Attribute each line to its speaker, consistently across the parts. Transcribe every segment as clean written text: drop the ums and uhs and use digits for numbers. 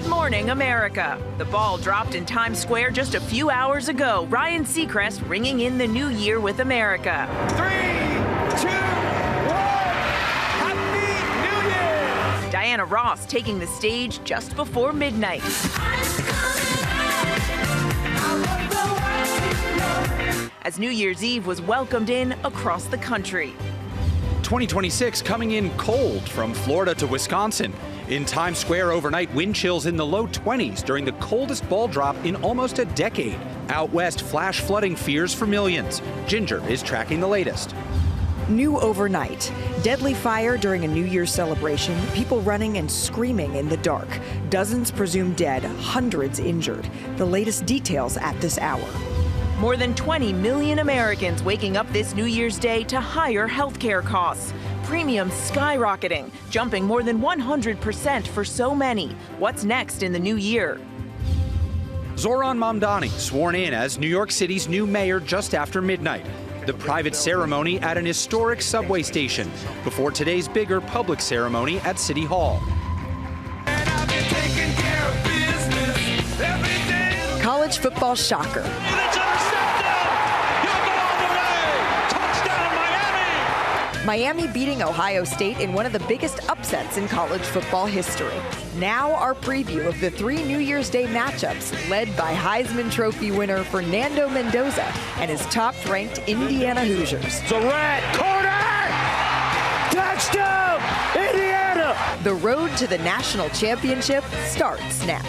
Speaker 1: morning, America. The ball dropped in Times Square just a few hours ago. Ryan Seacrest ringing in the new year with America.
Speaker 2: 3, 2, 1, Happy New Year!
Speaker 1: Diana Ross taking the stage just before midnight. As New Year's Eve was welcomed in across the country.
Speaker 3: 2026 coming in cold from Florida to Wisconsin. In Times Square overnight, wind chills in the low 20s during the coldest ball drop in almost a decade. Out west, flash flooding fears for millions. Ginger is tracking the latest.
Speaker 4: New overnight. Deadly fire during a New Year's celebration. People running and screaming in the dark. Dozens presumed dead, hundreds injured. The latest details at this hour.
Speaker 1: More than 20 million Americans waking up this New Year's Day to higher healthcare costs. Premiums skyrocketing, jumping more than 100% for so many. What's next in the new year?
Speaker 3: Zohran Mamdani sworn in as New York City's new mayor just after midnight. The private ceremony at an historic subway station before today's bigger public ceremony at City Hall.
Speaker 4: College football shocker. Miami beating Ohio State in one of the biggest upsets in college football history. Now our preview of the 3 New Year's Day matchups led by Heisman Trophy winner Fernando Mendoza and his top-ranked Indiana Hoosiers.
Speaker 2: Durant, corner! Touchdown, Indiana!
Speaker 4: The road to the national championship starts now.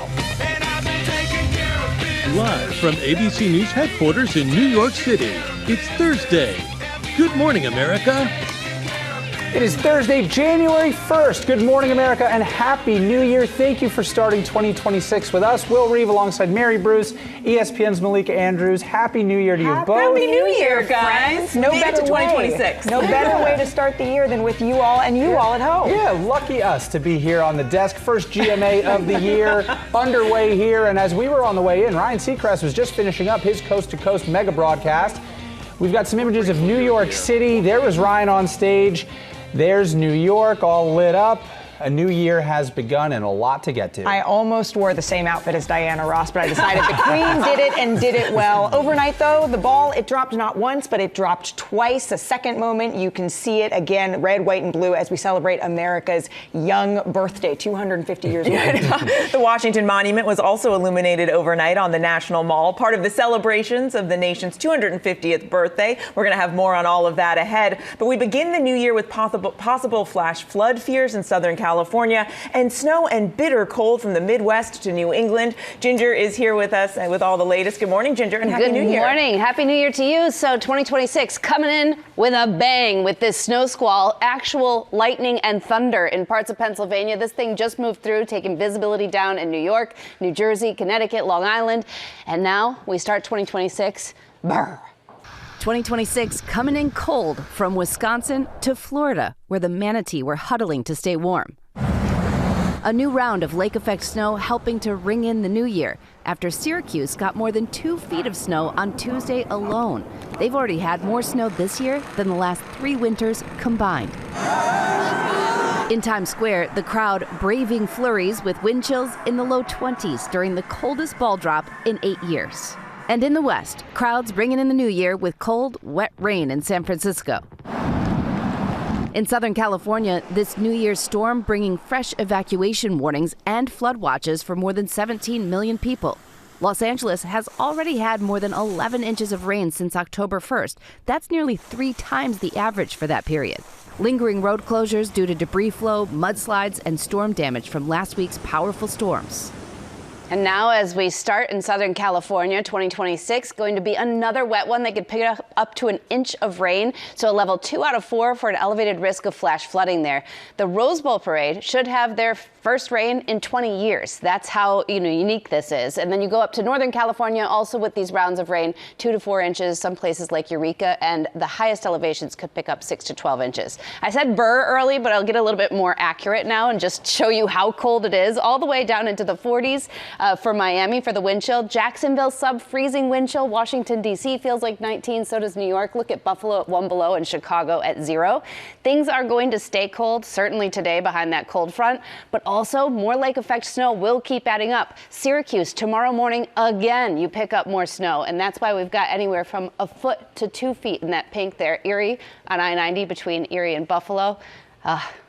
Speaker 5: Live from ABC News headquarters in New York City, it's Thursday. Good morning, America.
Speaker 6: It is Thursday, January 1st. Good morning, America, and Happy New Year. Thank you for starting 2026 with us. Will Reeve alongside Mary Bruce, ESPN's Malika Andrews. Happy New Year to you both.
Speaker 7: Happy New Year, guys. No better 2026. No better way to start the year than with you all and you all at home.
Speaker 6: Yeah, lucky us to be here on the desk. First GMA of the year underway here. And as we were on the way in, Ryan Seacrest was just finishing up his coast-to-coast mega broadcast. We've got some images of New York City. There was Ryan on stage. There's New York all lit up. A new year has begun and a lot to get to.
Speaker 7: I almost wore the same outfit as Diana Ross, but I decided the Queen did it and did it well. Overnight, though, the ball, it dropped not once, but it dropped twice. A second moment, you can see it again, red, white, and blue, as we celebrate America's young birthday, 250 years old.
Speaker 8: The Washington Monument was also illuminated overnight on the National Mall, part of the celebrations of the nation's 250th birthday. We're going to have more on all of that ahead. But we begin the new year with possible flash flood fears in Southern California and snow and bitter cold from the Midwest to New England. Ginger is here with us and with all the latest. Good morning, Ginger, and Happy New Year.
Speaker 9: Good morning. Happy New Year to you. So 2026 coming in with a bang with this snow squall, actual lightning and thunder in parts of Pennsylvania. This thing just moved through, taking visibility down in New York, New Jersey, Connecticut, Long Island. And now we start 2026. Brr.
Speaker 10: 2026 coming in cold from Wisconsin to Florida, where the manatee were huddling to stay warm. A new round of lake effect snow helping to ring in the new year after Syracuse got more than 2 feet of snow on Tuesday alone. They've already had more snow this year than the last 3 winters combined. In Times Square, the crowd braving flurries with wind chills in the low 20s during the coldest ball drop in 8 years. And in the West, crowds bringing in the new year with cold, wet rain in San Francisco. In Southern California, this New Year's storm bringing fresh evacuation warnings and flood watches for more than 17 million people. Los Angeles has already had more than 11 inches of rain since October 1st. That's nearly 3 times the average for that period. Lingering road closures due to debris flow, mudslides, and storm damage from last week's powerful storms.
Speaker 9: And now as we start in Southern California, 2026, going to be another wet one that could pick up to an inch of rain. So a level 2 out of 4 for an elevated risk of flash flooding there. The Rose Bowl parade should have their first rain in 20 years. That's how unique this is. And then you go up to Northern California also with these rounds of rain, 2 to 4 inches, some places like Eureka, and the highest elevations could pick up 6 to 12 inches. I said burr early, but I'll get a little bit more accurate now and just show you how cold it is, all the way down into the 40s. for Miami for the wind chill. Jacksonville sub-freezing wind chill. Washington, D.C. feels like 19. So does New York. Look at Buffalo at 1 below and Chicago at 0. Things are going to stay cold, certainly today behind that cold front, but also more lake effect snow will keep adding up. Syracuse tomorrow morning again, you pick up more snow, and that's why we've got anywhere from a foot to 2 feet in that pink there. Erie on I-90 between Erie and Buffalo.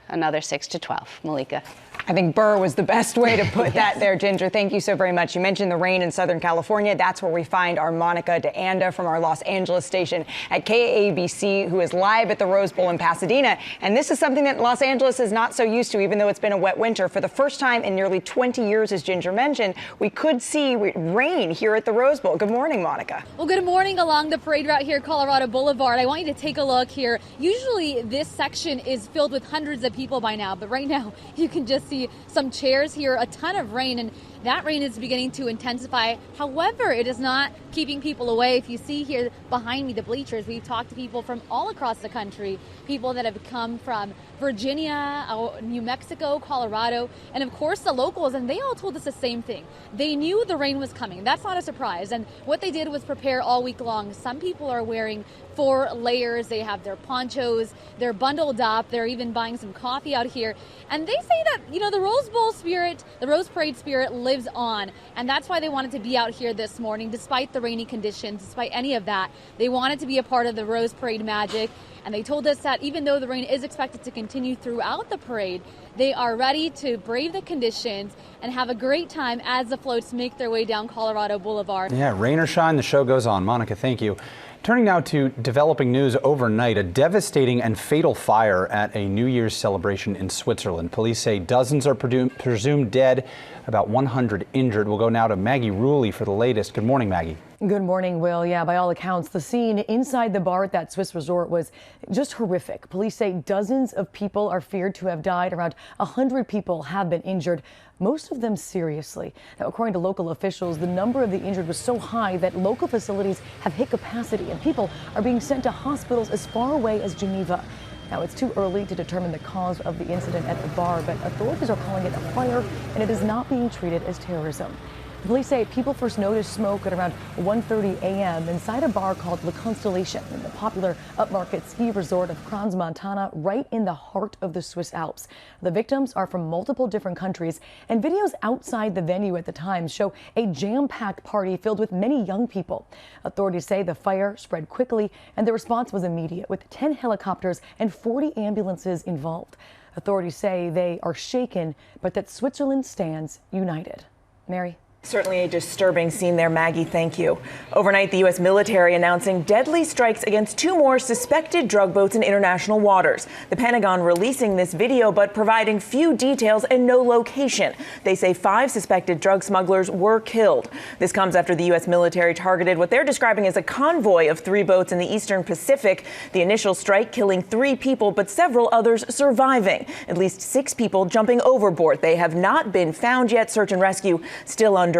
Speaker 9: Another 6 to 12. Malika.
Speaker 7: I think Burr was the best way to put that there, Ginger. Thank you so very much. You mentioned the rain in Southern California. That's where we find our Monica DeAnda from our Los Angeles station at KABC, who is live at the Rose Bowl in Pasadena. And this is something that Los Angeles is not so used to, even though it's been a wet winter. For the first time in nearly 20 years, as Ginger mentioned, we could see rain here at the Rose Bowl. Good morning, Monica.
Speaker 11: Well, good morning along the parade route here, Colorado Boulevard. I want you to take a look here. Usually this section is filled with hundreds of people by now, but right now you can just see some chairs here, a ton of rain, and that rain is beginning to intensify. However, it is not keeping people away. If you see here behind me, the bleachers, we've talked to people from all across the country, people that have come from Virginia, New Mexico, Colorado, and of course the locals, and they all told us the same thing. They knew the rain was coming. That's not a surprise. And what they did was prepare all week long. Some people are wearing 4 layers. They have their ponchos. They're bundled up. They're even buying some coffee out here. And they say that, the Rose Bowl spirit, the Rose Parade spirit lives on. And that's why they wanted to be out here this morning, despite the rainy conditions, despite any of that. They wanted to be a part of the Rose Parade magic. And they told us that even though the rain is expected to continue throughout the parade, they are ready to brave the conditions and have a great time as the floats make their way down Colorado Boulevard.
Speaker 6: Yeah, rain or shine, the show goes on. Monica, thank you. Turning now to developing news overnight, a devastating and fatal fire at a New Year's celebration in Switzerland. Police say dozens are presumed dead, about 100 injured. We'll go now to Maggie Ruley for the latest. Good morning, Maggie.
Speaker 12: Good morning, Will. Yeah, by all accounts, the scene inside the bar at that Swiss resort was just horrific. Police say dozens of people are feared to have died. Around 100 people have been injured, most of them seriously. Now, according to local officials, the number of the injured was so high that local facilities have hit capacity and people are being sent to hospitals as far away as Geneva. Now, it's too early to determine the cause of the incident at the bar, but authorities are calling it a fire and it is not being treated as terrorism. The police say people first noticed smoke at around 1:30 a.m. inside a bar called La Constellation in the popular upmarket ski resort of Crans, Montana, right in the heart of the Swiss Alps. The victims are from multiple different countries, and videos outside the venue at the time show a jam-packed party filled with many young people. Authorities say the fire spread quickly, and the response was immediate, with 10 helicopters and 40 ambulances involved. Authorities say they are shaken, but that Switzerland stands united. Mary?
Speaker 8: Certainly a disturbing scene there, Maggie. Thank you. Overnight, the U.S. military announcing deadly strikes against 2 more suspected drug boats in international waters. The Pentagon releasing this video, but providing few details and no location. They say 5 suspected drug smugglers were killed. This comes after the U.S. military targeted what they're describing as a convoy of 3 boats in the Eastern Pacific. The initial strike killing 3 people, but several others surviving. At least 6 people jumping overboard. They have not been found yet. Search and rescue still underway.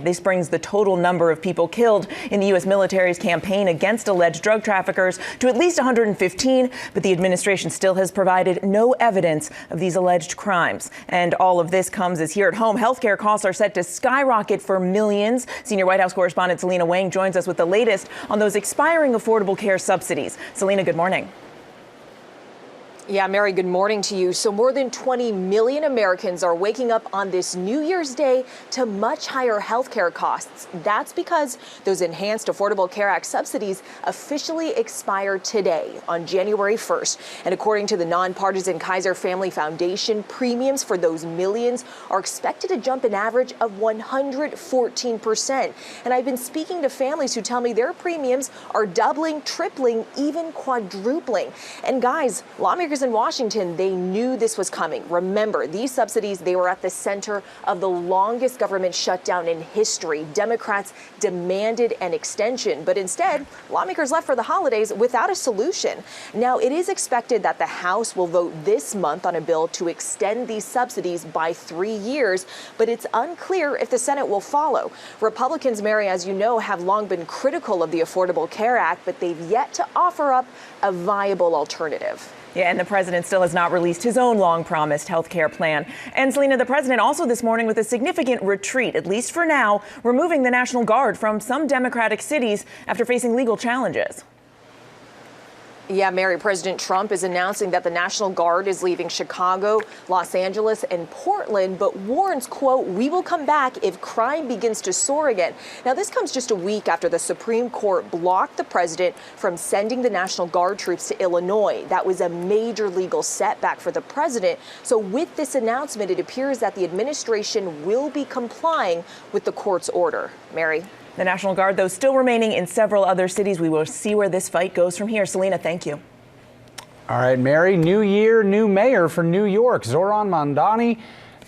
Speaker 8: This brings the total number of people killed in the U.S. military's campaign against alleged drug traffickers to at least 115, but the administration still has provided no evidence of these alleged crimes. And all of this comes as here at home, healthcare costs are set to skyrocket for millions. Senior White House correspondent Selena Wang joins us with the latest on those expiring Affordable Care subsidies. Selena, good morning.
Speaker 13: Yeah, Mary, good morning to you. So more than 20 million Americans are waking up on this New Year's Day to much higher health care costs. That's because those enhanced Affordable Care Act subsidies officially expire today on January 1st. And according to the nonpartisan Kaiser Family Foundation, premiums for those millions are expected to jump an average of 114%. And I've been speaking to families who tell me their premiums are doubling, tripling, even quadrupling. And guys, lawmakers in Washington, they knew this was coming. Remember, these subsidies, they were at the center of the longest government shutdown in history. Democrats demanded an extension, but instead, lawmakers left for the holidays without a solution. Now, it is expected that the House will vote this month on a bill to extend these subsidies by 3 years, but it's unclear if the Senate will follow. Republicans, Mary, as you know, have long been critical of the Affordable Care Act, but they've yet to offer up a viable alternative.
Speaker 8: Yeah, and the president still has not released his own long-promised health care plan. And Selena, the president also this morning with a significant retreat, at least for now, removing the National Guard from some Democratic cities after facing legal challenges.
Speaker 13: Yeah, Mary, President Trump is announcing that the National Guard is leaving Chicago, Los Angeles, and Portland, but warns, quote, "We will come back if crime begins to soar again." Now, this comes just a week after the Supreme Court blocked the president from sending the National Guard troops to Illinois. That was a major legal setback for the president. So with this announcement, it appears that the administration will be complying with the court's order. Mary?
Speaker 8: The National Guard, though, still remaining in several other cities. We will see where this fight goes from here. Selena, thank you.
Speaker 6: All right, Mary, new year, new mayor for New York. Zoran Mamdani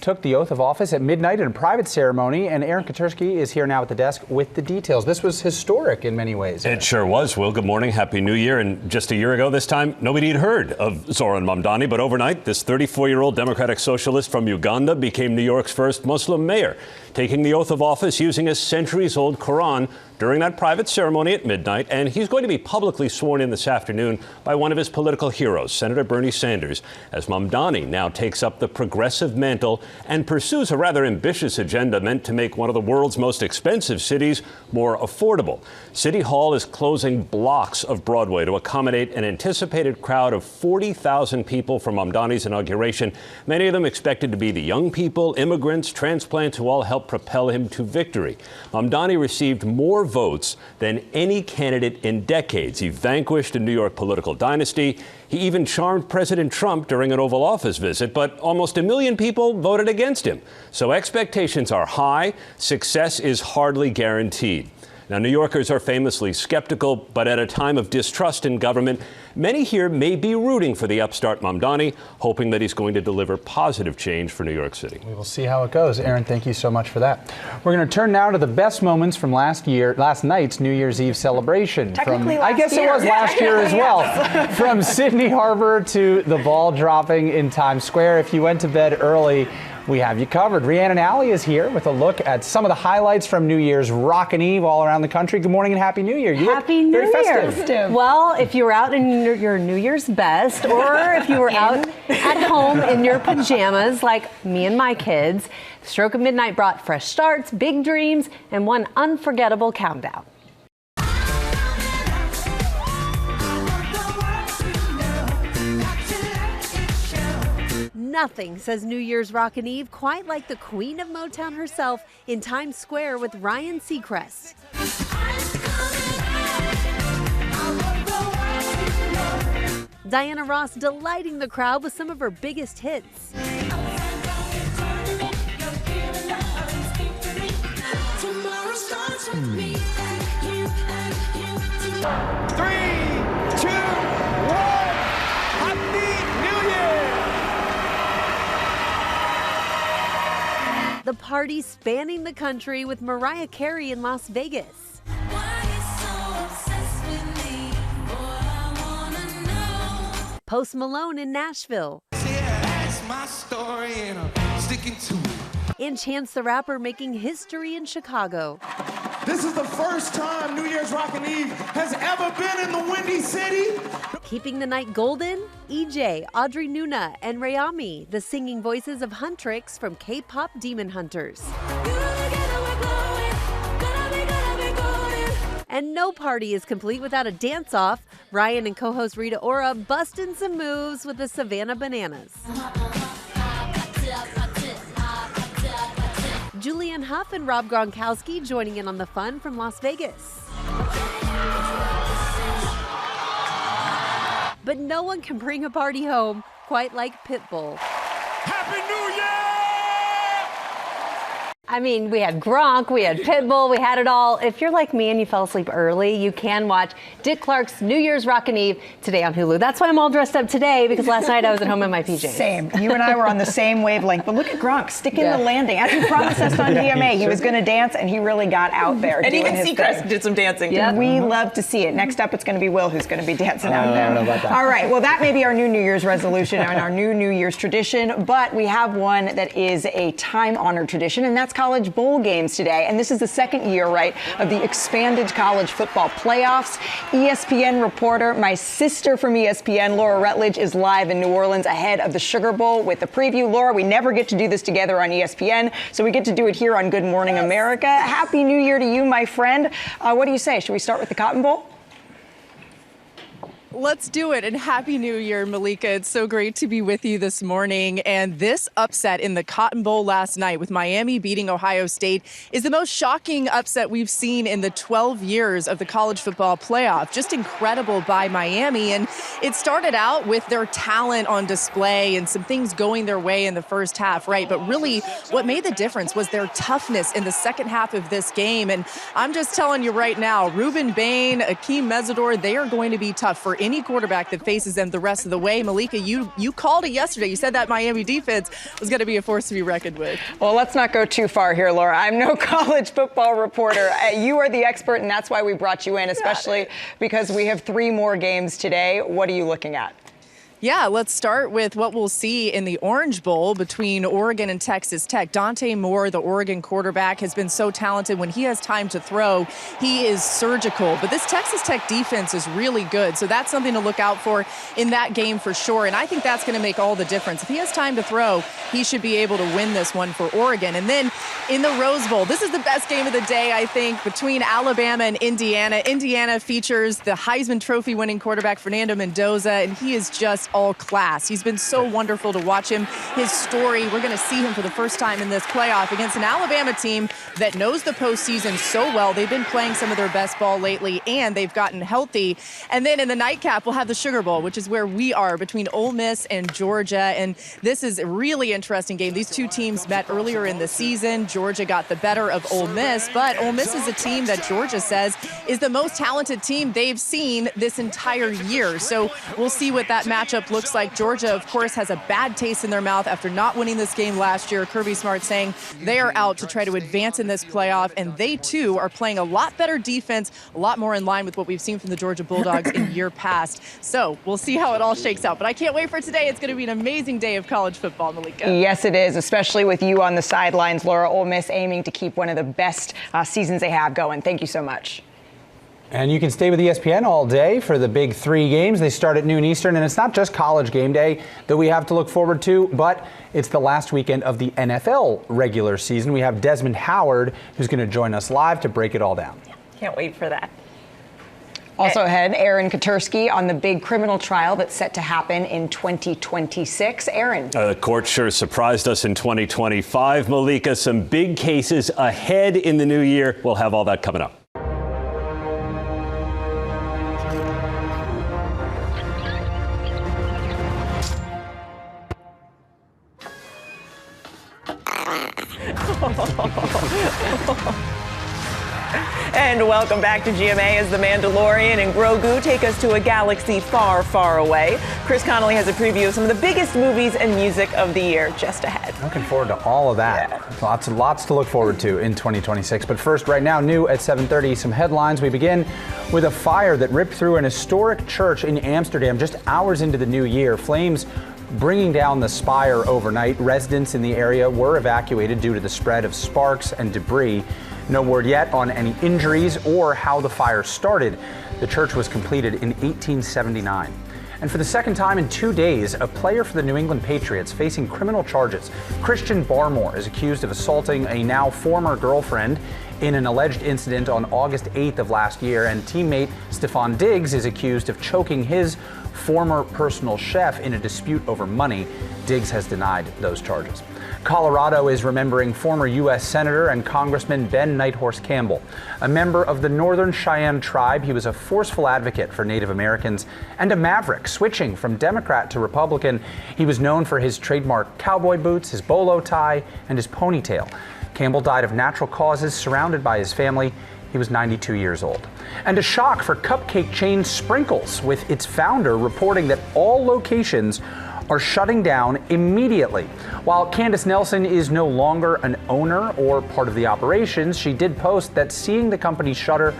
Speaker 6: took the oath of office at midnight in a private ceremony, and Aaron Katersky is here now at the desk with the details. This was historic in many ways.
Speaker 14: It sure was, Will. Good morning. Happy New Year. And just a year ago this time, nobody had heard of Zoran Mamdani, but overnight, this 34-year-old Democratic socialist from Uganda became New York's first Muslim mayor, taking the oath of office using a centuries-old Quran during that private ceremony at midnight. And he's going to be publicly sworn in this afternoon by one of his political heroes, Senator Bernie Sanders, as Mamdani now takes up the progressive mantle and pursues a rather ambitious agenda meant to make one of the world's most expensive cities more affordable. City Hall is closing blocks of Broadway to accommodate an anticipated crowd of 40,000 people for Mamdani's inauguration, many of them expected to be the young people, immigrants, transplants who all helped propel him to victory. Mamdani received more votes than any candidate in decades. He vanquished a New York political dynasty. He even charmed President Trump during an Oval Office visit, but almost 1 million people voted against him. So expectations are high. Success is hardly guaranteed. Now, New Yorkers are famously skeptical, but at a time of distrust in government, many here may be rooting for the upstart Mamdani, hoping that he's going to deliver positive change for New York City.
Speaker 6: We will see how it goes. Aaron, thank you so much for that. We're going to turn now to the best moments from last night's New Year's Eve celebration. I guess it was last year as well. From Sydney Harbor to the ball dropping in Times Square. If you went to bed early, we have you covered. Rhiannon Alley is here with a look at some of the highlights from New Year's Rockin' Eve all around the country. Good morning and Happy New Year.
Speaker 15: Happy New Year. Well, if you were out in your New Year's best, or if you were out at home in your pajamas like me and my kids, Stroke of Midnight brought fresh starts, big dreams, and one unforgettable countdown.
Speaker 16: Nothing says New Year's Rockin' Eve quite like the queen of Motown herself in Times Square with Ryan Seacrest. Diana Ross delighting the crowd with some of her biggest hits. The party spanning the country with Mariah Carey in Las Vegas. Post Malone in Nashville. And Chance the Rapper making history in Chicago.
Speaker 2: This is the first time New Year's Rockin' Eve has ever been in the Windy City.
Speaker 16: Keeping the night golden, EJ, Audrey Nuna, and Rayami, the singing voices of Huntrix from K-pop Demon Hunters. And no party is complete without a dance-off. Ryan and co-host Rita Ora busting some moves with the Savannah Bananas. Julianne Hough and Rob Gronkowski joining in on the fun from Las Vegas. But no one can bring a party home quite like Pitbull.
Speaker 2: Happy New Year!
Speaker 15: I mean, we had Gronk, we had Pitbull, we had it all. If you're like me and you fell asleep early, you can watch Dick Clark's New Year's Rockin' Eve today on Hulu. That's why I'm all dressed up today, because last night I was at home in my PJs.
Speaker 7: Same. You and I were on the same wavelength. But look at Gronk sticking the landing. As he promised us on GMA, he was going to dance, and he really got out there.
Speaker 8: And even Seacrest did some dancing.
Speaker 7: Yep. We love to see it. Next up, it's going to be Will who's going to be dancing out there.
Speaker 6: I don't know about that.
Speaker 7: All right. Well, that may be our new Year's resolution and our new Year's tradition, but we have one that is a time-honored tradition, and that's college bowl games today. And this is the second year, right, of the expanded college football playoffs. ESPN reporter, my sister from ESPN, Laura Rutledge, is live in New Orleans ahead of the Sugar Bowl with the preview. Laura, we never get to do this together on ESPN, so we get to do it here on Good Morning America. Happy New Year to you, my friend. What do you say? Should we start with the Cotton Bowl?
Speaker 17: Let's do it, and Happy New Year, Malika. It's so great to be with you this morning. And this upset in the Cotton Bowl last night with Miami beating Ohio State is the most shocking upset we've seen in the 12 years of the college football playoff. Just incredible by Miami. And it started out with their talent on display and some things going their way in the first half, right? But really, what made the difference was their toughness in the second half of this game. And I'm just telling you right now, Ruben Bain, Akeem Mesidor, they are going to be tough for any quarterback that faces them the rest of the way. Malika, you called it yesterday. You said that Miami defense was going to be a force to be reckoned with.
Speaker 7: Well, let's not go too far here, Laura. I'm no college football reporter. You are the expert, and that's why we brought you in, especially because we have 3 more games today. What are you looking at?
Speaker 17: Yeah, let's start with what we'll see in the Orange Bowl between Oregon and Texas Tech. Dante Moore, the Oregon quarterback, has been so talented. When he has time to throw, he is surgical. But this Texas Tech defense is really good, so that's something to look out for in that game for sure. And I think that's going to make all the difference. If he has time to throw, he should be able to win this one for Oregon. And then in the Rose Bowl, this is the best game of the day, I think, between Alabama and Indiana. Indiana features the Heisman Trophy winning quarterback Fernando Mendoza, and he is just all class. He's been so wonderful to watch him. His story, we're going to see him for the first time in this playoff against an Alabama team that knows the postseason so well. They've been playing some of their best ball lately, and they've gotten healthy. And then in the nightcap, we'll have the Sugar Bowl, which is where we are, between Ole Miss and Georgia. And this is a really interesting game. These two teams met earlier in the season. Georgia got the better of Ole Miss, but Ole Miss is a team that Georgia says is the most talented team they've seen this entire year. So we'll see what that matchup looks like. Georgia, of course, has a bad taste in their mouth after not winning this game last year. Kirby Smart saying they are out to try to advance in this playoff, and they too are playing a lot better defense, a lot more in line with what we've seen from the Georgia Bulldogs in year past. So we'll see how it all shakes out. But I can't wait for today. It's going to be an amazing day of college football, Malika.
Speaker 7: Yes, it is, especially with you on the sidelines, Laura. Ole Miss aiming to keep one of the best seasons they have going. Thank you so much.
Speaker 6: And you can stay with ESPN all day for the big 3 games. They start at noon Eastern, and it's not just college game day that we have to look forward to, but it's the last weekend of the NFL regular season. We have Desmond Howard, who's going to join us live to break it all down.
Speaker 8: Can't wait for that.
Speaker 7: Also ahead, Aaron Katursky on the big criminal trial that's set to happen in 2026. Aaron.
Speaker 14: The court sure surprised us in 2025. Malika, some big cases ahead in the new year. We'll have all that coming up.
Speaker 8: And welcome back to GMA as the Mandalorian and Grogu take us to a galaxy far, far away. Chris Connolly has a preview of some of the biggest movies and music of the year just ahead.
Speaker 6: Looking forward to all of that. Yeah. Lots to look forward to in 2026. But first, right now, new at 7:30, some headlines. We begin with a fire that ripped through an historic church in Amsterdam just hours into the new year. Flames bringing down the spire overnight. Residents in the area were evacuated due to the spread of sparks and debris. No word yet on any injuries or how the fire started. The church was completed in 1879. And for the second time in 2 days, a player for the New England Patriots facing criminal charges. Christian Barmore is accused of assaulting a now former girlfriend in an alleged incident on August 8th of last year, and teammate Stephon Diggs is accused of choking his former personal chef in a dispute over money. Diggs has denied those charges. Colorado is remembering former U.S. Senator and Congressman Ben Nighthorse Campbell. A member of the Northern Cheyenne tribe, he was a forceful advocate for Native Americans and a maverick, switching from Democrat to Republican. He was known for his trademark cowboy boots, his bolo tie, and his ponytail. Campbell died of natural causes, surrounded by his family. He was 92 years old. And a shock for cupcake chain Sprinkles, with its founder reporting that all locations are shutting down immediately. While Candace Nelson is no longer an owner or part of the operations, she did post that seeing the company shutter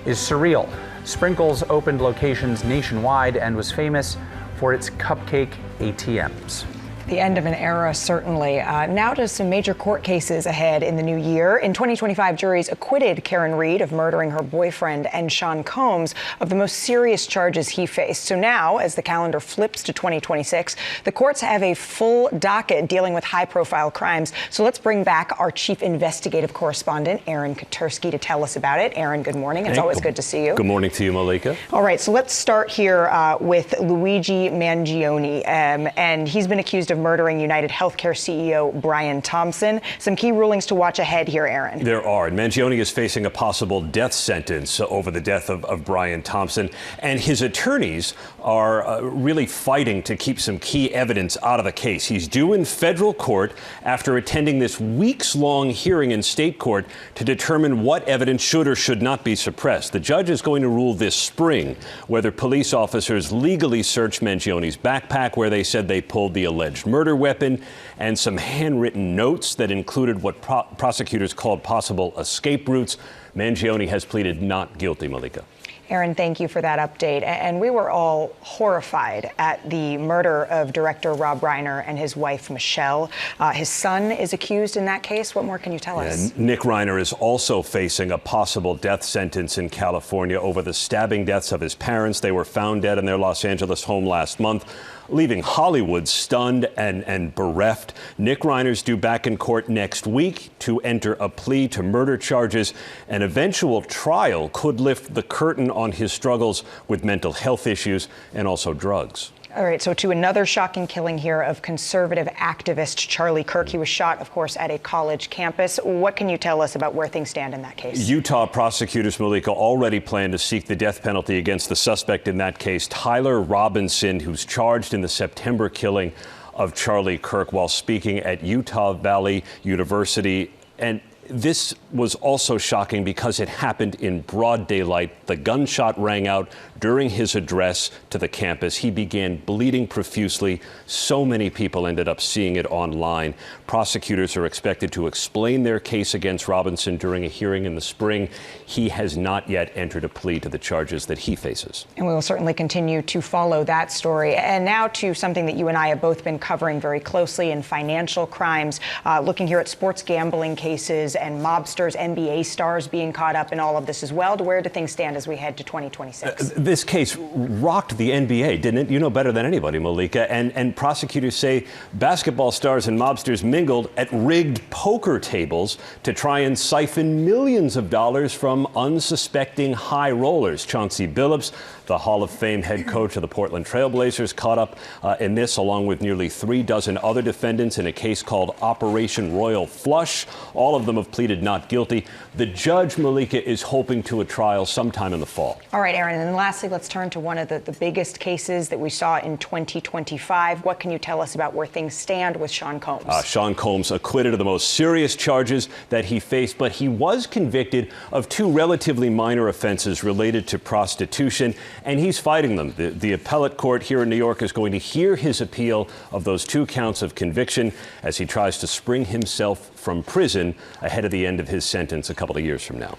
Speaker 6: is surreal. Sprinkles opened locations nationwide and was famous for its cupcake ATMs.
Speaker 7: The end of an era, certainly. Now to some major court cases ahead in the new year. In 2025, juries acquitted Karen Reed of murdering her boyfriend and Sean Combs of the most serious charges he faced. So now, as the calendar flips to 2026, the courts have a full docket dealing with high-profile crimes. So let's bring back our chief investigative correspondent, Aaron Katursky, to tell us about it. Aaron, good morning. It's always good to see you.
Speaker 14: Good morning to you, Malika.
Speaker 7: All right, so let's start here with Luigi Mangione, and he's been accused of murdering United Healthcare CEO Brian Thompson. Some key rulings to watch ahead here, Aaron.
Speaker 14: There are. And Mangione is facing a possible death sentence over the death of Brian Thompson. And his attorneys are really fighting to keep some key evidence out of the case. He's due in federal court after attending this weeks-long hearing in state court to determine what evidence should or should not be suppressed. The judge is going to rule this spring whether police officers legally searched Mangione's backpack, where they said they pulled the alleged murder weapon, and some handwritten notes that included what prosecutors called possible escape routes. Mangione has pleaded not guilty, Malika.
Speaker 7: Aaron, thank you for that update. And we were all horrified at the murder of director Rob Reiner and his wife, Michelle. His son is accused in that case. What more can you tell us?
Speaker 14: Nick Reiner is also facing a possible death sentence in California over the stabbing deaths of his parents. They were found dead in their Los Angeles home last month, leaving Hollywood stunned and bereft. Nick Reiner's due back in court next week to enter a plea to murder charges. An eventual trial could lift the curtain on his struggles with mental health issues and also drugs.
Speaker 7: All right, so to another shocking killing here of conservative activist Charlie Kirk. He was shot, of course, at a college campus. What can you tell us about where things stand in that case?
Speaker 14: Utah prosecutors, Malika, already plan to seek the death penalty against the suspect in that case, Tyler Robinson, who's charged in the September killing of Charlie Kirk while speaking at Utah Valley University. And this was also shocking because it happened in broad daylight. The gunshot rang out during his address to the campus. He began bleeding profusely. So many people ended up seeing it online. Prosecutors are expected to explain their case against Robinson during a hearing in the spring. He has not yet entered a plea to the charges that he faces.
Speaker 7: And we will certainly continue to follow that story. And now to something that you and I have both been covering very closely in financial crimes, looking here at sports gambling cases and mobsters, NBA stars being caught up in all of this as well. Where do things stand as we head to 2026?
Speaker 14: This case rocked the NBA, didn't it? You know better than anybody, Malika. And prosecutors say basketball stars and mobsters mingled at rigged poker tables to try and siphon millions of dollars from unsuspecting high rollers. Chauncey Billups, the Hall of Fame head coach of the Portland Trail Blazers, caught up in this, along with nearly 36 other defendants in a case called Operation Royal Flush. All of them have pleaded not guilty. The judge, Malika, is hoping to a trial sometime in the fall.
Speaker 7: All right, Aaron, and then lastly, let's turn to one of the biggest cases that we saw in 2025. What can you tell us about where things stand with Sean Combs?
Speaker 14: Sean Combs acquitted of the most serious charges that he faced, but he was convicted of two relatively minor offenses related to prostitution, and he's fighting them. The appellate court here in New York is going to hear his appeal of those two counts of conviction as he tries to spring himself from prison ahead of the end of his sentence a couple of years from now.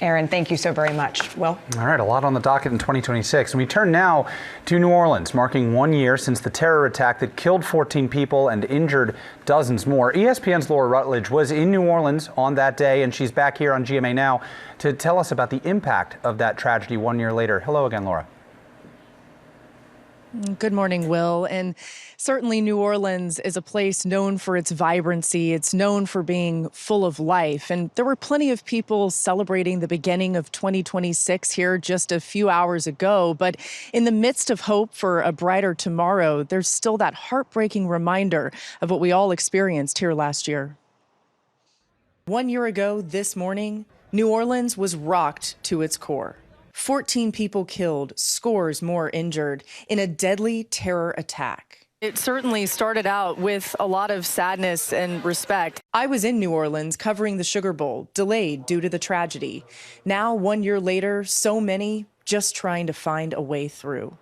Speaker 7: Aaron, thank you so very much. Well,
Speaker 6: all right, a lot on the docket in 2026. And we turn now to New Orleans, marking 1 year since the terror attack that killed 14 people and injured dozens more. ESPN's Laura Rutledge was in New Orleans on that day, and she's back here on GMA now to tell us about the impact of that tragedy 1 year later. Hello again, Laura.
Speaker 17: Good morning, Will. And certainly New Orleans is a place known for its vibrancy. It's known for being full of life. And there were plenty of people celebrating the beginning of 2026 here just a few hours ago. But in the midst of hope for a brighter tomorrow, there's still that heartbreaking reminder of what we all experienced here last year. 1 year ago this morning, New Orleans was rocked to its core. 14 people killed, scores more injured in a deadly terror attack. It certainly started out with a lot of sadness and respect. I was in New Orleans covering the Sugar Bowl, delayed due to the tragedy. Now, 1 year later, so many just trying to find a way through.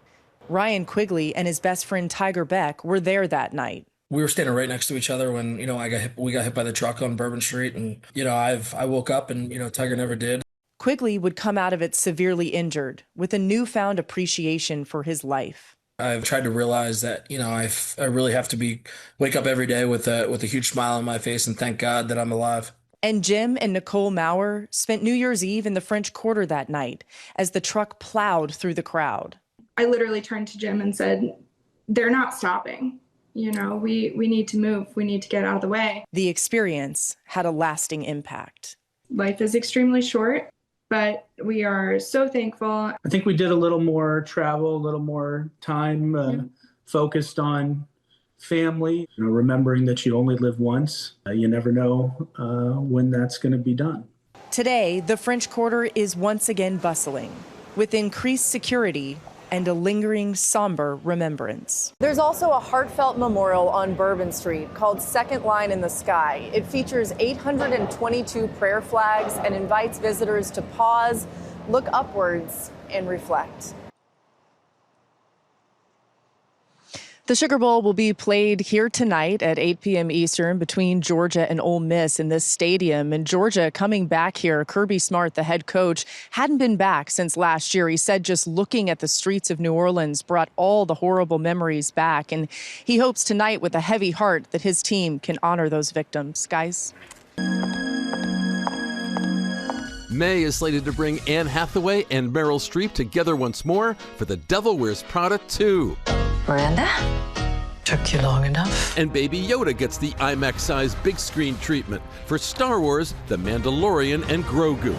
Speaker 17: Ryan Quigley and his best friend Tiger Beck were there that night.
Speaker 18: We were standing right next to each other when, we got hit by the truck on Bourbon Street. And, I woke up and, Tiger never did.
Speaker 17: Quigley would come out of it severely injured with a newfound appreciation for his life.
Speaker 18: I've tried to realize that, I really have to wake up every day with a huge smile on my face and thank God that I'm alive.
Speaker 17: And Jim and Nicole Maurer spent New Year's Eve in the French Quarter that night as the truck plowed through the crowd.
Speaker 19: I literally turned to Jim and said, they're not stopping. We need to move. We need to get out of the way.
Speaker 17: The experience had a lasting impact.
Speaker 19: Life is extremely short, but we are so thankful.
Speaker 20: I think we did a little more travel, a little more time focused on family, remembering that you only live once. You never know when that's going to be done.
Speaker 17: Today, the French Quarter is once again bustling with increased security and a lingering, somber remembrance. There's also a heartfelt memorial on Bourbon Street called Second Line in the Sky. It features 822 prayer flags and invites visitors to pause, look upwards, and reflect. The Sugar Bowl will be played here tonight at 8 p.m. Eastern between Georgia and Ole Miss in this stadium. And Georgia coming back here, Kirby Smart, the head coach, hadn't been back since last year. He said just looking at the streets of New Orleans brought all the horrible memories back. And he hopes tonight with a heavy heart that his team can honor those victims. Guys.
Speaker 21: May is slated to bring Anne Hathaway and Meryl Streep together once more for The Devil Wears Prada 2.
Speaker 22: Miranda? Took you long enough.
Speaker 21: And Baby Yoda gets the IMAX-sized big screen treatment for Star Wars, The Mandalorian, and Grogu.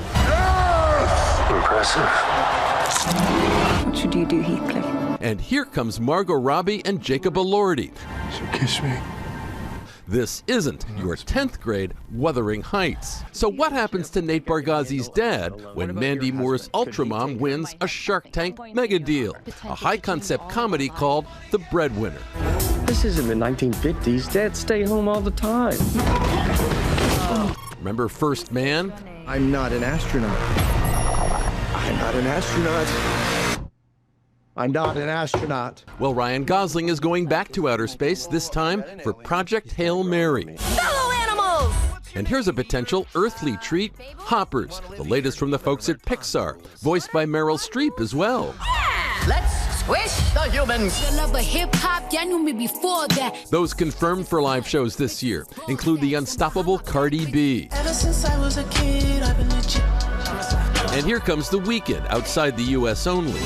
Speaker 22: Impressive.
Speaker 21: What should you do, Heathcliff? And here comes Margot Robbie and Jacob Elordi.
Speaker 22: So kiss me.
Speaker 21: This isn't your 10th grade Wuthering Heights. So what happens to Nate Bargatze's dad when Mandy Moore's Ultramom wins a Shark Tank mega deal? A high-concept comedy called The Breadwinner.
Speaker 22: This isn't the 1950s. Dads stay home all the time.
Speaker 21: Remember First Man?
Speaker 22: I'm not an astronaut. I'm not an astronaut. I'm not an astronaut.
Speaker 21: Well, Ryan Gosling is going back to outer space, this time for Project Hail Mary.
Speaker 22: Fellow animals!
Speaker 21: And here's a potential earthly treat, Hoppers, the latest from the folks at Pixar, voiced by Meryl Streep as well.
Speaker 22: Let's squish the humans.
Speaker 21: Those confirmed for live shows this year include the unstoppable Cardi B.
Speaker 22: Ever since I was a kid, I've been legit.
Speaker 21: And here comes The Weeknd, outside the U.S. only.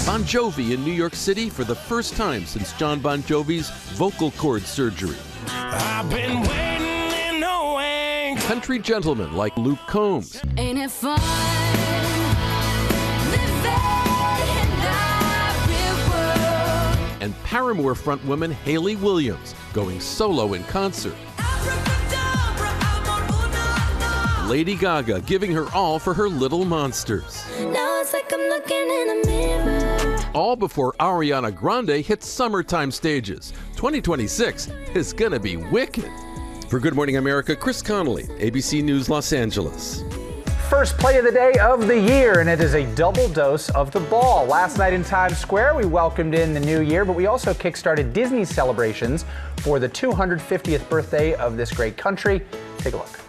Speaker 21: Bon Jovi in New York City for the first time since John Bon Jovi's vocal cord surgery.
Speaker 22: I've been waiting and knowing.
Speaker 21: Country gentlemen like Luke Combs.
Speaker 22: Ain't it fun?
Speaker 21: And Paramore frontwoman Hayley Williams going solo in concert. Lady Gaga giving her all for her Little Monsters.
Speaker 22: Now it's like I'm looking in a mirror.
Speaker 21: All before Ariana Grande hits summertime stages. 2026 is gonna be wicked. For Good Morning America, Chris Connolly, ABC News Los Angeles.
Speaker 6: First play of the day of the year, and it is a double dose of the ball. Last night in Times Square, we welcomed in the new year, but we also kickstarted Disney's celebrations for the 250th birthday of this great country. Take a look.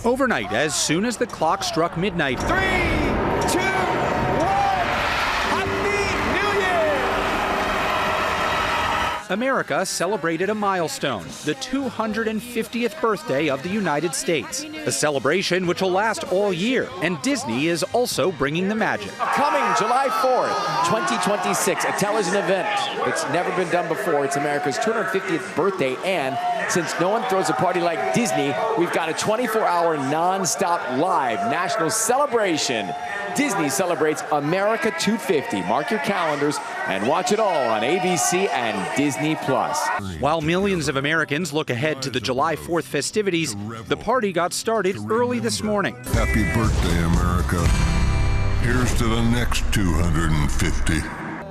Speaker 3: Overnight, as soon as the clock struck midnight,
Speaker 2: 3, 2, 1, Happy New Year!
Speaker 3: America celebrated a milestone, the 250th birthday of the United States. A celebration which will last all year, and Disney is also bringing the magic.
Speaker 23: Coming July 4th, 2026, a television event. It's never been done before. It's America's 250th birthday, and since no one throws a party like Disney, we've got a 24-hour non-stop live national celebration. Disney celebrates America 250. Mark your calendars and watch it all on ABC and Disney+.
Speaker 3: While millions of Americans look ahead to the July 4th festivities, the party got started early this morning.
Speaker 24: Happy birthday, America. Here's to the next 250.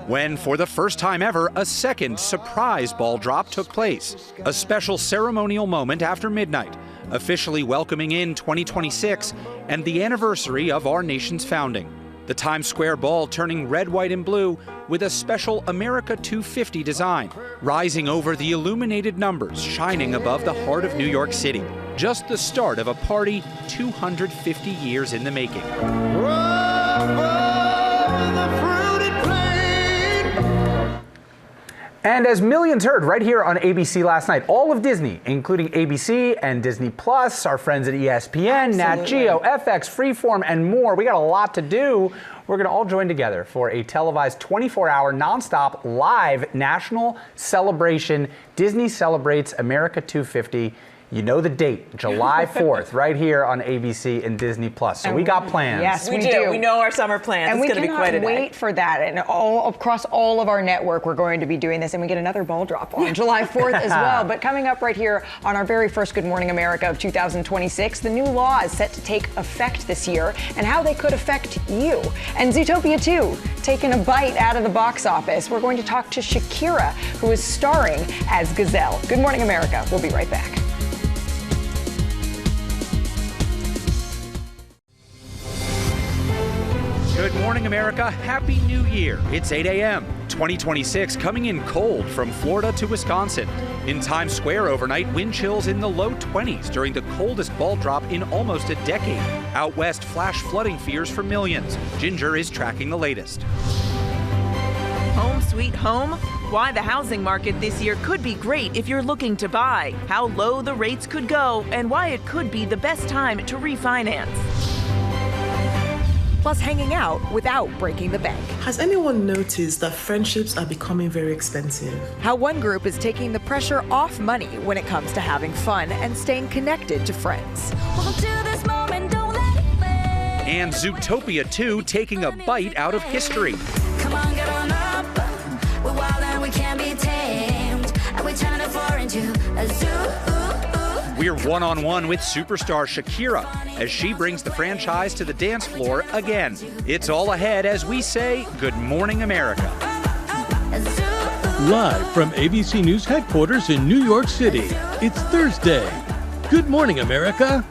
Speaker 3: When, for the first time ever, a second surprise ball drop took place. A special ceremonial moment after midnight, officially welcoming in 2026 and the anniversary of our nation's founding. The Times Square ball turning red, white, and blue with a special America 250 design, rising over the illuminated numbers shining above the heart of New York City. Just the start of a party 250 years in the making.
Speaker 2: Run, run,
Speaker 6: And as millions heard right here on ABC last night, all of Disney, including ABC and Disney Plus, our friends at ESPN, Nat Geo, FX, Freeform, and more. We got a lot to do. We're going to all join together for a televised 24-hour nonstop live national celebration. Disney celebrates America 250. You know the date, July 4th, right here on ABC and Disney Plus. So we got plans.
Speaker 7: Yes,
Speaker 8: we do. We know our summer plans.
Speaker 7: And
Speaker 8: it's going to be quite a day.
Speaker 7: We cannot wait for that. And across all of our network, we're going to be doing this. And we get another ball drop on July 4th as well. But coming up right here on our very first Good Morning America of 2026, the new law is set to take effect this year and how they could affect you. And Zootopia 2, taking a bite out of the box office. We're going to talk to Shakira, who is starring as Gazelle. Good Morning America. We'll be right back.
Speaker 3: Good morning, America. Happy New Year. It's 8 a.m. 2026 coming in cold from Florida to Wisconsin. In Times Square overnight, wind chills in the low 20s during the coldest ball drop in almost a decade. Out west, flash flooding fears for millions. Ginger is tracking the latest.
Speaker 1: Home sweet home? Why the housing market this year could be great if you're looking to buy, how low the rates could go, and why it could be the best time to refinance.
Speaker 4: Plus hanging out without breaking the bank.
Speaker 5: Has anyone noticed that friendships are becoming very expensive?
Speaker 4: How one group is taking the pressure off money when it comes to having fun and staying connected to friends.
Speaker 3: And Zootopia 2 taking a bite out of history.
Speaker 10: Come on, get on up. We're wild and we can't be tamed. And we turn the floor into a zoo.
Speaker 3: We're one-on-one with superstar Shakira as she brings the franchise to the dance floor again. It's all ahead as we say, Good Morning America.
Speaker 25: Live from ABC News headquarters in New York City, it's Thursday. Good Morning America.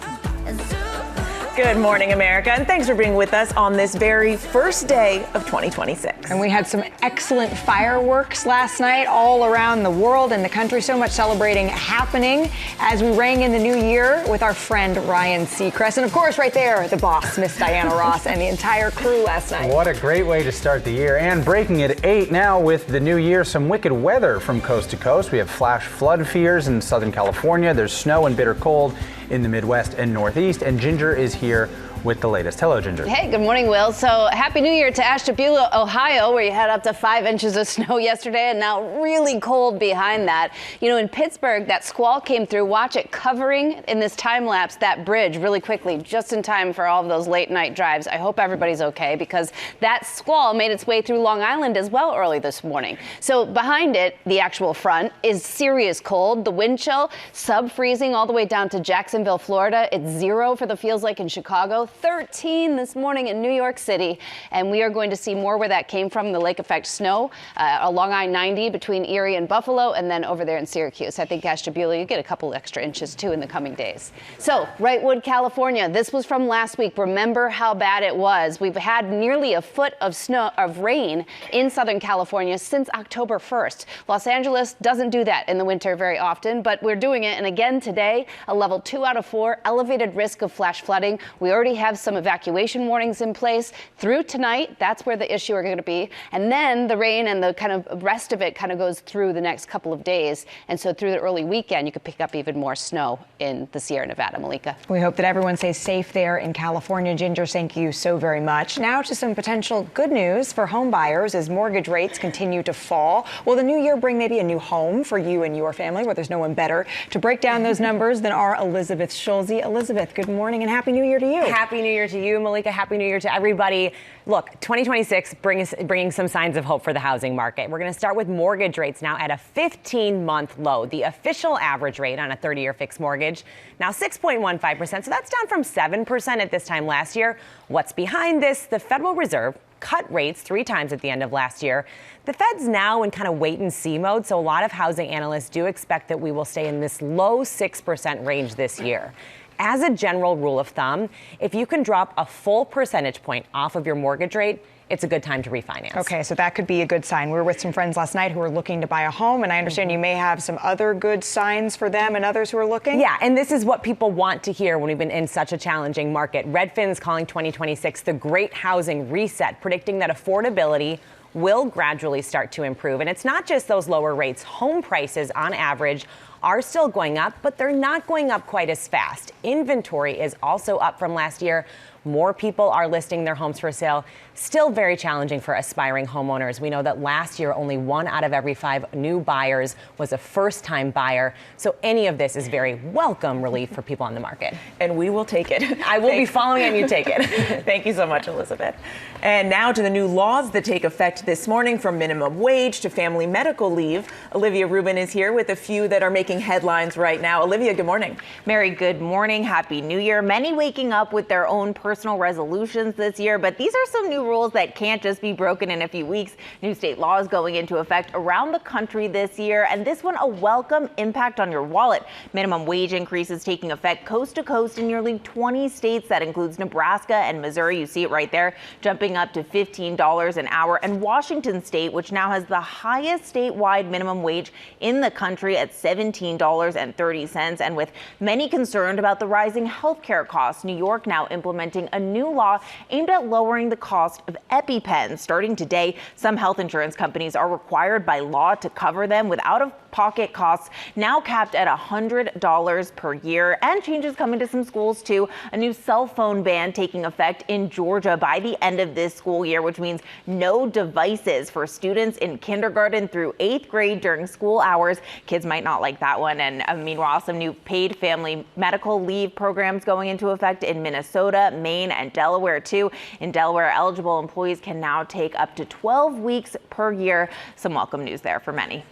Speaker 8: Good morning, America, and thanks for being with us on this very first day of 2026.
Speaker 7: And we had some excellent fireworks last night all around the world and the country. So much celebrating happening as we rang in the new year with our friend Ryan Seacrest. And of course, right there, the boss, Miss Diana Ross, and the entire crew last night.
Speaker 6: What a great way to start the year. And breaking at 8 now with the new year, some wicked weather from coast to coast. We have flash flood fears in Southern California. There's snow and bitter cold in the Midwest and Northeast, and Ginger is here with the latest. Hello, Ginger.
Speaker 9: Hey, good morning, Will. So happy New Year to Ashtabula, Ohio, where you had up to 5 inches of snow yesterday and now really cold behind that. You know, in Pittsburgh, that squall came through. Watch it covering in this time lapse that bridge really quickly, just in time for all of those late night drives. I hope everybody's okay because that squall made its way through Long Island as well early this morning. So behind it, the actual front is serious cold. The wind chill sub-freezing all the way down to Jacksonville, Florida. It's 0 for the feels like in Chicago. 13 this morning in New York City, and we are going to see more where that came from, the lake effect snow along I-90 between Erie and Buffalo, and then over there in Syracuse. I think Ashtabula, you get a couple extra inches too in the coming days. So Wrightwood, California, this was from last week. Remember how bad it was. We've had nearly a foot of rain in Southern California since October 1st. Los Angeles doesn't do that in the winter very often, but we're doing it. And again today, a level 2 out of 4, elevated risk of flash flooding. We already have some evacuation warnings in place through tonight. That's where the issue are going to be. And then the rain and the kind of rest of it kind of goes through the next couple of days. And so through the early weekend, you could pick up even more snow in the Sierra Nevada. Malika.
Speaker 7: We hope that everyone stays safe there in California. Ginger, thank you so very much. Now to some potential good news for home buyers as mortgage rates continue to fall. Will the new year bring maybe a new home for you and your family where there's no one better to break down those numbers than our Elizabeth Schulze. Elizabeth, good morning and Happy New Year to you.
Speaker 26: Happy New Year to you, Malika. Happy New Year to everybody. Look, 2026 bringing some signs of hope for the housing market. We're going to start with mortgage rates now at a 15-month low. The official average rate on a 30-year fixed mortgage, now 6.15%. So that's down from 7% at this time last year. What's behind this? The Federal Reserve cut rates 3 times at the end of last year. The Fed's now in kind of wait and see mode. So a lot of housing analysts do expect that we will stay in this low 6% range this year. As a general rule of thumb, if you can drop a full percentage point off of your mortgage rate, it's a good time to refinance.
Speaker 7: Okay, so that could be a good sign. We were with some friends last night who are looking to buy a home, and I understand you may have some other good signs for them and others who are looking.
Speaker 26: Yeah, and this is what people want to hear when we've been in such a challenging market. Redfin's calling 2026 the Great Housing Reset, predicting that affordability will gradually start to improve. And it's not just those lower rates. Home prices on average are still going up, but they're not going up quite as fast. Inventory is also up from last year. More people are listing their homes for sale. Still very challenging for aspiring homeowners. We know that last year, only 1 out of every 5 new buyers was a first-time buyer. So any of this is very welcome relief for people on the market.
Speaker 8: And we will take it.
Speaker 26: I will be following it and you take it.
Speaker 8: Thank you so much, Elizabeth. And now to the new laws that take effect this morning, from minimum wage to family medical leave. Olivia Rubin is here with a few that are making headlines right now. Olivia, good morning.
Speaker 11: Mary, good morning. Happy New Year. Many waking up with their own personal resolutions this year, but these are some new rules that can't just be broken in a few weeks. New state laws going into effect around the country this year, and this one a welcome impact on your wallet. Minimum wage increases taking effect coast to coast in nearly 20 states. That includes Nebraska and Missouri. You see it right there, jumping up to $15 an hour. And Washington State, which now has the highest statewide minimum wage in the country at $17.30. And with many concerned about the rising healthcare costs, New York now implementing a new law aimed at lowering the cost of EpiPens. Starting today, some health insurance companies are required by law to cover them with out-of-pocket costs, now capped at $100 per year. And changes coming to some schools too. A new cell phone ban taking effect in Georgia by the end of this school year, which means no devices for students in kindergarten through 8th grade during school hours. Kids might not like that one. And meanwhile, some new paid family medical leave programs going into effect in Minnesota, Maine, and Delaware too. In Delaware, eligible employees can now take up to 12 weeks per year. Some welcome news there for many.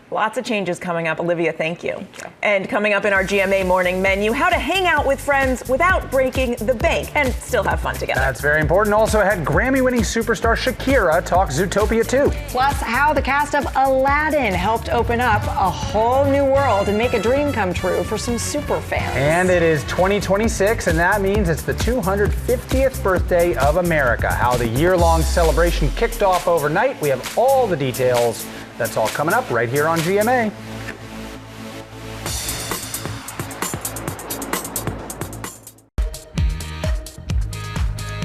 Speaker 8: Lots of changes coming up. Olivia, thank you. And coming up in our GMA morning menu, how to hang out with friends without breaking the bank and still have fun together.
Speaker 6: That's very important. Also ahead, Grammy-winning superstar Shakira talks Zootopia 2.
Speaker 7: Plus, how the cast of Aladdin helped open up a whole new world and make a dream come true for some super fans.
Speaker 6: And it is 2026, and that means it's the 250th birthday of America. How the year-long celebration kicked off overnight. We have all the details. That's all coming up right here on GMA.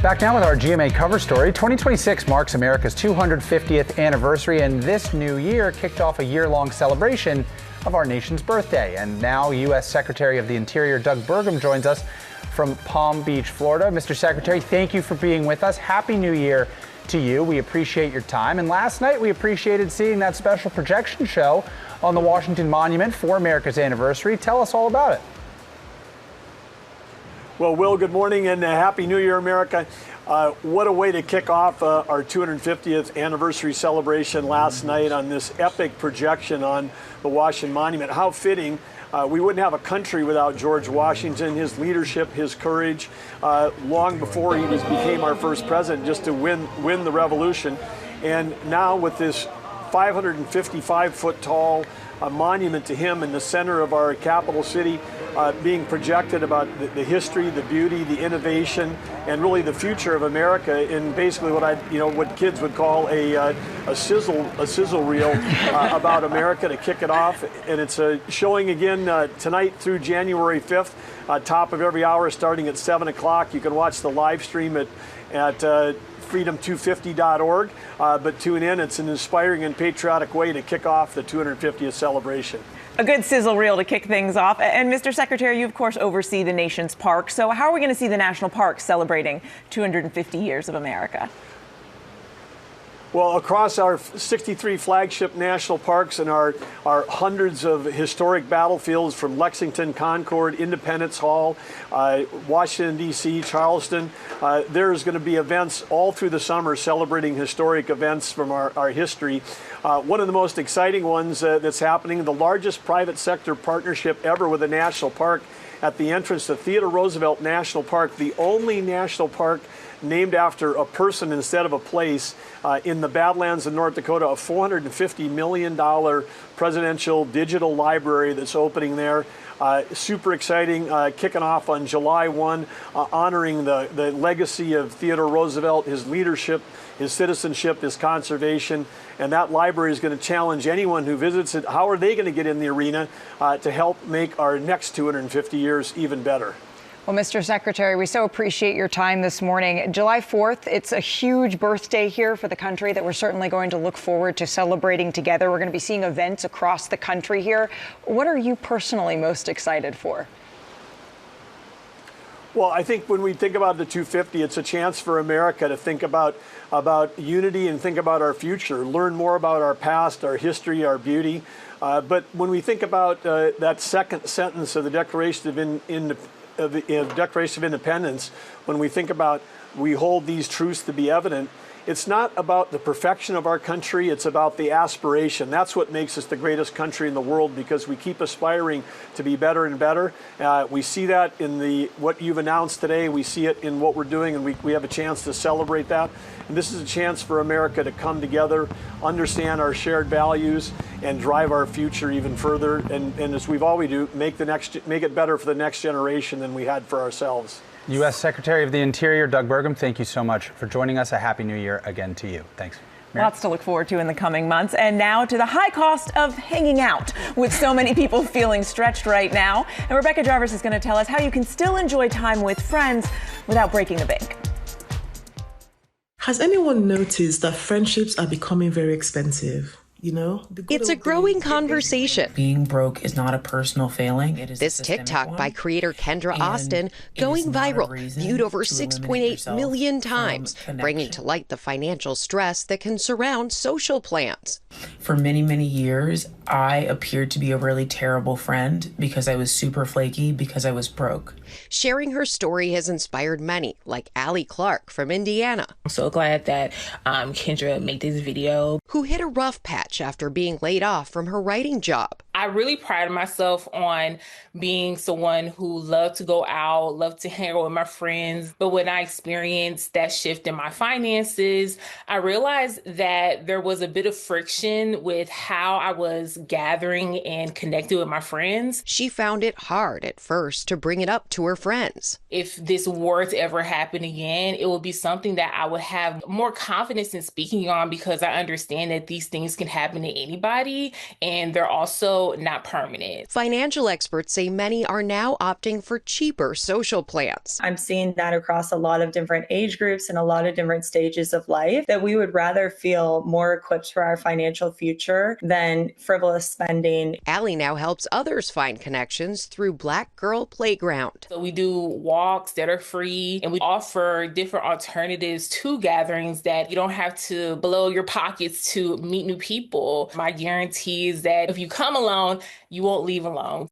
Speaker 6: Back now with our GMA cover story. 2026 marks America's 250th anniversary, and this new year kicked off a year-long celebration of our nation's birthday. And now U.S. Secretary of the Interior Doug Burgum joins us from Palm Beach, Florida. Mr. Secretary, thank you for being with us. Happy New Year to you. We appreciate your time. And last night we appreciated seeing that special projection show on the Washington Monument for America's anniversary. Tell us all about it.
Speaker 12: Well, Will, good morning and Happy New Year, America. What a way to kick off our 250th anniversary celebration last night on this epic projection on the Washington Monument. How fitting. We wouldn't have a country without George Washington, his leadership, his courage, long before he became our first president, just to win the revolution. And now with this 555-foot tall monument to him in the center of our capital city, being projected about the history, the beauty, the innovation, and really the future of America in basically what kids would call a sizzle reel about America to kick it off. And it's showing again tonight through January 5th, top of every hour starting at 7 o'clock. You can watch the live stream at freedom250.org, but tune in. It's an inspiring and patriotic way to kick off the 250th celebration.
Speaker 8: A good sizzle reel to kick things off. And Mr. Secretary, you of course oversee the nation's parks. So how are we going to see the national parks celebrating 250 years of America?
Speaker 12: Well, across our 63 flagship national parks and our hundreds of historic battlefields from Lexington, Concord, Independence Hall, Washington, D.C., Charleston, there's going to be events all through the summer celebrating historic events from our history. One of the most exciting ones that's happening, the largest private sector partnership ever with a national park at the entrance to Theodore Roosevelt National Park, the only national park named after a person instead of a place in the Badlands of North Dakota, a $450 million presidential digital library that's opening there. Super exciting, kicking off on July 1, honoring the legacy of Theodore Roosevelt, his leadership, his citizenship, his conservation, and that library is going to challenge anyone who visits it. How are they going to get in the arena to help make our next 250 years even better?
Speaker 7: Well, Mr. Secretary, we so appreciate your time this morning. July 4th, it's a huge birthday here for the country that we're certainly going to look forward to celebrating together. We're going to be seeing events across the country here. What are you personally most excited for?
Speaker 12: Well, I think when we think about the 250, it's a chance for America to think about unity and think about our future, learn more about our past, our history, our beauty. But when we think about that second sentence of the Declaration of Independence, when we think about we hold these truths to be evident, it's not about the perfection of our country, it's about the aspiration. That's what makes us the greatest country in the world, because we keep aspiring to be better and better. We see that in what you've announced today, we see it in what we're doing, and we have a chance to celebrate that. And this is a chance for America to come together, understand our shared values, and drive our future even further. And as we've always do, make it better for the next generation than we had for ourselves.
Speaker 6: U.S. Secretary of the Interior Doug Burgum, thank you so much for joining us. A Happy New Year again to you. Thanks. Mary?
Speaker 8: Lots to look forward to in the coming months. And now to the high cost of hanging out, with so many people feeling stretched right now. And Rebecca Jarvis is going to tell us how you can still enjoy time with friends without breaking the bank.
Speaker 5: Has anyone noticed that friendships are becoming very expensive? You know,
Speaker 13: it's a growing conversation.
Speaker 14: Being broke is not a personal failing. It is
Speaker 13: this TikTok by creator Kendra Austin going viral, viewed over 6.8 million times, bringing to light the financial stress that can surround social plans.
Speaker 14: For many, many years, I appeared to be a really terrible friend because I was super flaky, because I was broke.
Speaker 13: Sharing her story has inspired many, like Allie Clark from Indiana.
Speaker 15: I'm so glad that Kendra made this video.
Speaker 13: Who hit a rough patch after being laid off from her writing job.
Speaker 15: I really pride myself on being someone who loved to go out, loved to hang out with my friends. But when I experienced that shift in my finances, I realized that there was a bit of friction with how I was gathering and connecting with my friends.
Speaker 13: She found it hard at first to bring it up to her friends.
Speaker 15: If this were to ever happen again, it would be something that I would have more confidence in speaking on, because I understand that these things can happen to anybody and they're also not permanent.
Speaker 13: Financial experts say many are now opting for cheaper social plans.
Speaker 16: I'm seeing that across a lot of different age groups and a lot of different stages of life, that we would rather feel more equipped for our financial future than frivolous spending.
Speaker 13: Allie now helps others find connections through Black Girl Playground.
Speaker 15: So we do walks that are free, and we offer different alternatives to gatherings that you don't have to blow your pockets to meet new people. My guarantee is that if you come alone, you won't leave alone.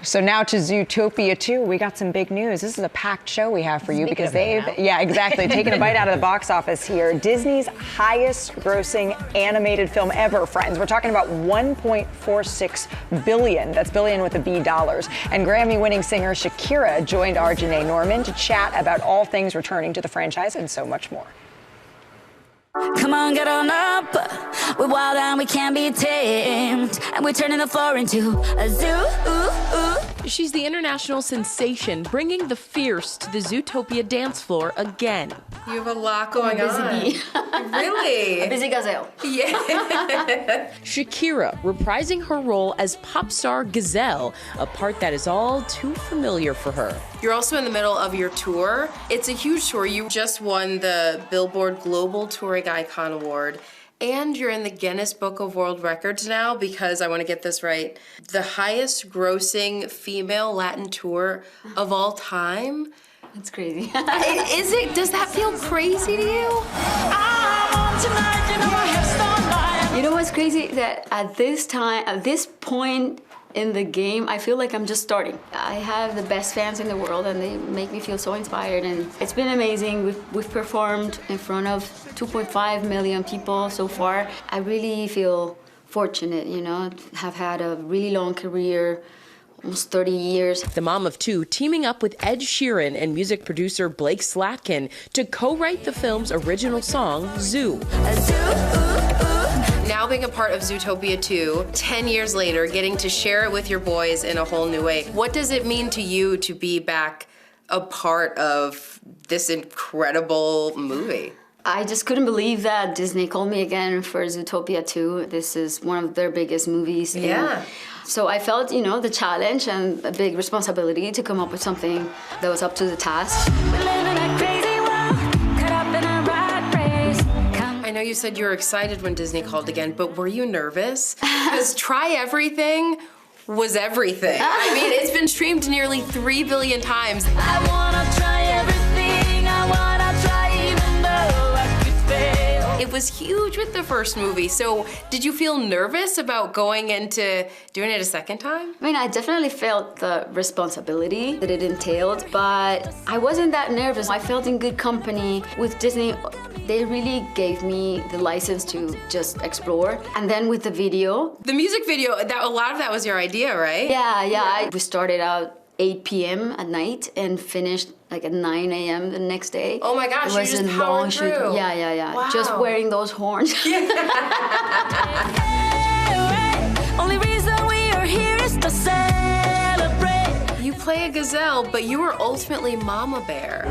Speaker 7: So now to Zootopia 2, we got some big news. This is a packed show we have for you because they've, taken a bite out of the box office here. Disney's highest grossing animated film ever, friends. We're talking about $1.46 billion. That's billion with a B dollars. And Grammy-winning singer Shakira joined our Janae Norman to chat about all things returning to the franchise and so much more.
Speaker 10: Come on, get on up. We're wild and we can't be tamed. And we're turning the floor into a zoo.
Speaker 18: She's the international sensation, bringing the fierce to the Zootopia dance floor again.
Speaker 19: You have a lot going on. Really?
Speaker 10: A busy gazelle.
Speaker 18: Yeah. Shakira reprising her role as pop star Gazelle, a part that is all too familiar for her.
Speaker 19: You're also in the middle of your tour. It's a huge tour. You just won the Billboard Global Touring Icon Award. And you're in the Guinness Book of World Records now, because I want to get this right, the highest grossing female Latin tour of all time.
Speaker 10: That's crazy.
Speaker 19: Is it? Does that feel crazy to you?
Speaker 10: You know what's crazy? That at this point in the game, I feel like I'm just starting. I have the best fans in the world, and they make me feel so inspired, and it's been amazing. We've performed in front of 2.5 million people so far. I really feel fortunate, have had a really long career, almost 30 years.
Speaker 18: The mom of two teaming up with Ed Sheeran and music producer Blake Slatkin to co-write the film's original song, Zoo.
Speaker 19: Now being a part of Zootopia 2, 10 years later, getting to share it with your boys in a whole new way. What does it mean to you to be back a part of this incredible movie?
Speaker 10: I just couldn't believe that Disney called me again for Zootopia 2. This is one of their biggest movies.
Speaker 19: Yeah.
Speaker 10: So I felt, you know, the challenge and a big responsibility to come up with something that was up to the task.
Speaker 19: I know you said you were excited when Disney called again, but were you nervous? Because Try Everything was everything. I mean, it's been streamed nearly 3 billion times.
Speaker 17: I wanna try everything, I wanna try even though I could fail.
Speaker 19: It was huge with the first movie, so did you feel nervous about going into doing it a second time?
Speaker 10: I mean, I definitely felt the responsibility that it entailed, but I wasn't that nervous. I felt in good company with Disney. They really gave me the license to just explore. And then with the video.
Speaker 19: The music video, a lot of that was your idea, right?
Speaker 10: Yeah. We started out 8 p.m. at night and finished like at 9 a.m. the next day.
Speaker 19: Oh my gosh,
Speaker 10: it was
Speaker 19: you just
Speaker 10: a
Speaker 19: powered
Speaker 10: long shoot.
Speaker 19: through.
Speaker 10: Yeah.
Speaker 19: Wow.
Speaker 10: Just wearing those horns.
Speaker 17: Only reason we are here is to celebrate.
Speaker 19: You play a gazelle, but you are ultimately Mama Bear.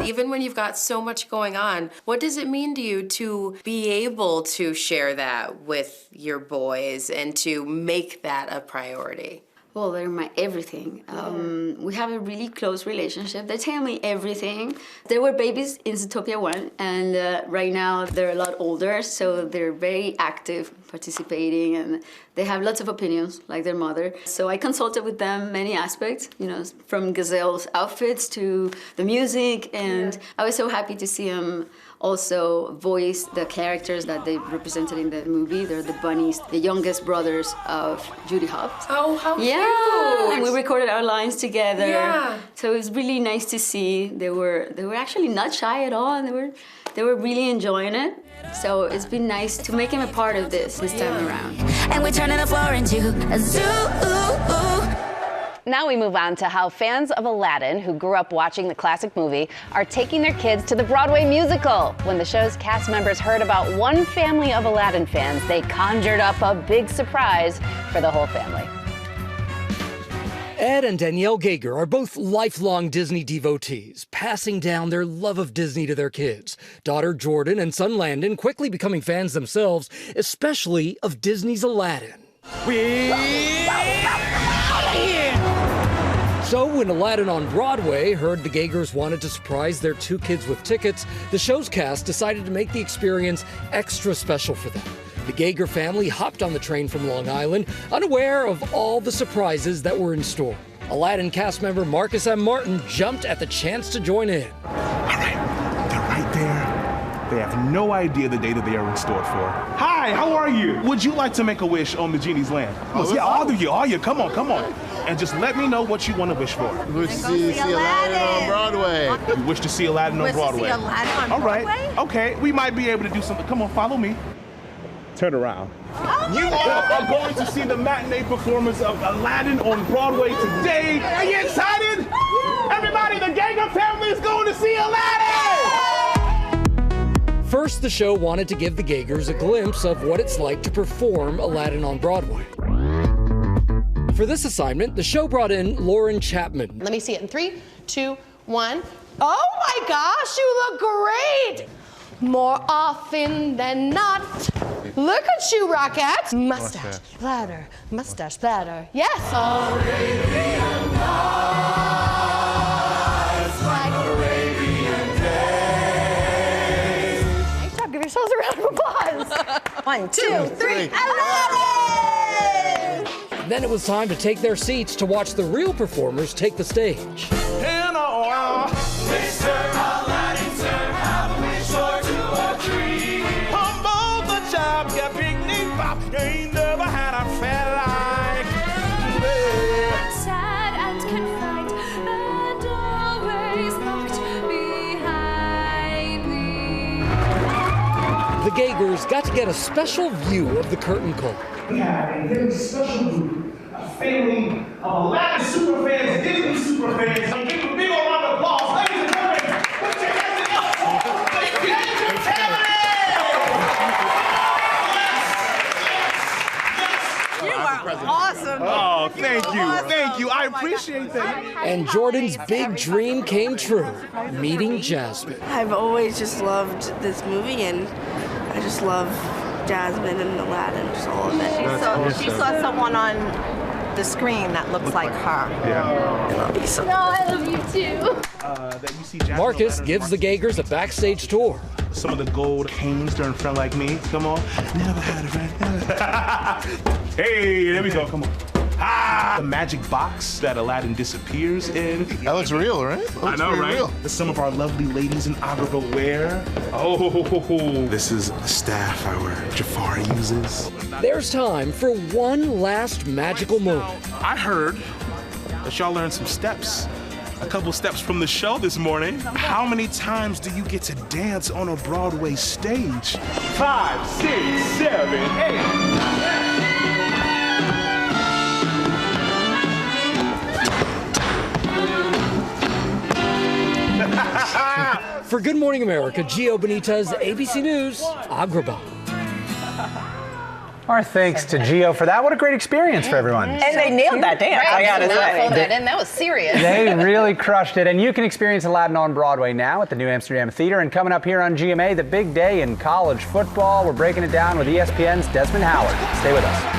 Speaker 19: Even when you've got so much going on, what does it mean to you to be able to share that with your boys and to make that a priority?
Speaker 10: Well, they're my everything. We have a really close relationship. They tell me everything. They were babies in Zootopia 1, and right now they're a lot older, so they're very active, participating, and they have lots of opinions, like their mother. So I consulted with them many aspects, you know, from Gazelle's outfits to the music, and I was so happy to see them also voice the characters that they represented in the movie. They're the bunnies, the youngest brothers of Judy Hopps.
Speaker 19: Oh, how cute!
Speaker 10: And we recorded our lines together.
Speaker 19: Yeah.
Speaker 10: So it was really nice to see. They were actually not shy at all, and they were really enjoying it. So it's been nice to make him a part of this time around.
Speaker 17: And we're turning the floor into a zoo.
Speaker 9: Now we move on to how fans of Aladdin, who grew up watching the classic movie, are taking their kids to the Broadway musical. When the show's cast members heard about one family of Aladdin fans, they conjured up a big surprise for the whole family.
Speaker 20: Ed and Danielle Gager are both lifelong Disney devotees, passing down their love of Disney to their kids. Daughter Jordan and son Landon quickly becoming fans themselves, especially of Disney's Aladdin. So when Aladdin on Broadway heard the Gagers wanted to surprise their 2 kids with tickets, the show's cast decided to make the experience extra special for them. The Gager family hopped on the train from Long Island, unaware of all the surprises that were in store. Aladdin cast member Marcus M. Martin jumped at the chance to join in.
Speaker 21: All right, they're right there. They have no idea the day that they are in store for. Hi, how are you? Would you like to make a wish on the Genie's Land? Yeah, all of you, come on. And just let me know what you want to wish for.
Speaker 22: We wish to see Aladdin on Broadway.
Speaker 21: You wish to see Aladdin on Broadway.
Speaker 22: To see Aladdin on
Speaker 21: Broadway?
Speaker 22: Broadway?
Speaker 21: All right, okay, we might be able to do something. Come on, follow me. Turn around. You all are going to see the matinee performance of Aladdin on Broadway today. Are you excited? Everybody, the Gager family is going to see Aladdin!
Speaker 20: First, the show wanted to give the Gagers a glimpse of what it's like to perform Aladdin on Broadway. For this assignment, the show brought in Lauren Chapman.
Speaker 23: Let me see it in 3, 2, 1. Oh my gosh, you look great! More often than not. Look at you, Rockette. Mustache splatter, mustache splatter. Yes.
Speaker 17: Arabian nights, like Arabian days.
Speaker 23: Nice job. Give yourselves a round of applause. 1, 2, 3. Aladdin!
Speaker 20: Then it was time to take their seats to watch the real performers take the stage.
Speaker 17: Mr. Aladdin, sir, have a wish or 2 or 3.
Speaker 21: Humble the job, you picnic pop, you ain't never had a fair like.
Speaker 17: Sad and confined, and always locked behind me.
Speaker 20: The Gagers got to get a special view of the curtain call.
Speaker 2: We have a very special group, a family of Aladdin superfans, Disney superfans. Give them a big old round of applause. Ladies and gentlemen, put your hands together for the Gager family!
Speaker 8: Awesome.
Speaker 21: Oh, thank you. Thank you. I appreciate that.
Speaker 20: And Jordan's big dream came true, meeting Jasmine.
Speaker 1: I've always just loved this movie, and I just love Jasmine and Aladdin, just all of it.
Speaker 3: She saw someone on the screen that looks like her.
Speaker 21: Yeah.
Speaker 1: I love you so much.
Speaker 23: No, I love you too.
Speaker 21: That you see Jasmine
Speaker 20: Marcus gives the Gagers a backstage tour.
Speaker 21: Some of the gold canes during Friend Like Me. Come on. Never had a friend. Hey, there we go. Come on. The magic box that Aladdin disappears in.
Speaker 22: That looks real, right?
Speaker 21: I know, right? Real. Some of our lovely ladies in Agrabah wear. Oh, this is the staff our Jafar uses.
Speaker 20: There's time for one last magical moment.
Speaker 21: I heard that y'all learned some steps. A couple steps from the show this morning. How many times do you get to dance on a Broadway stage? 5, 6, 7, 8.
Speaker 20: For Good Morning America, Gio Benitez, ABC News, Agrabah.
Speaker 6: Our thanks to Gio for that. What a great experience for everyone.
Speaker 8: And they nailed that dance, I gotta say.
Speaker 9: That was serious.
Speaker 6: They really crushed it. And you can experience Aladdin on Broadway now at the New Amsterdam Theater. And coming up here on GMA, the big day in college football. We're breaking it down with ESPN's Desmond Howard. Stay with us.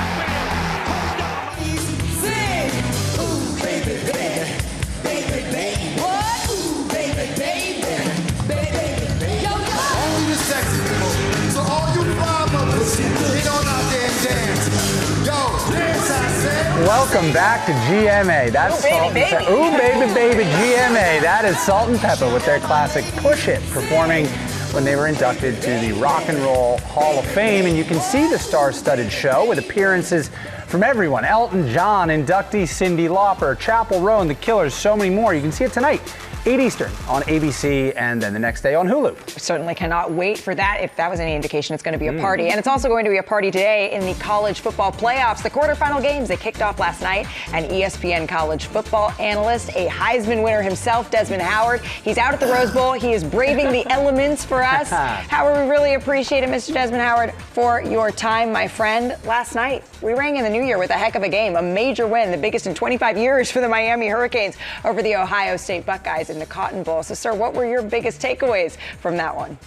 Speaker 6: Welcome back to GMA. That's Salt and Pepper. Ooh, baby, baby, GMA. That is Salt and Pepper with their classic Push It, performing when they were inducted to the Rock and Roll Hall of Fame. And you can see the star-studded show with appearances from everyone. Elton John, inductee Cyndi Lauper, Chappell Roan, The Killers, so many more. You can see it tonight, 8 Eastern on ABC, and then the next day on Hulu.
Speaker 7: Certainly cannot wait for that. If that was any indication, it's going to be a party. And it's also going to be a party today in the college football playoffs. The quarterfinal games, they kicked off last night. And ESPN college football analyst, a Heisman winner himself, Desmond Howard, he's out at the Rose Bowl. He is braving the elements for us. Howard, we really appreciate it, Mr. Desmond Howard, for your time, my friend. Last night, we rang in the new year with a heck of a game, a major win, the biggest in 25 years for the Miami Hurricanes over the Ohio State Buckeyes in the Cotton Bowl. So, sir, what were your biggest takeaways from that one?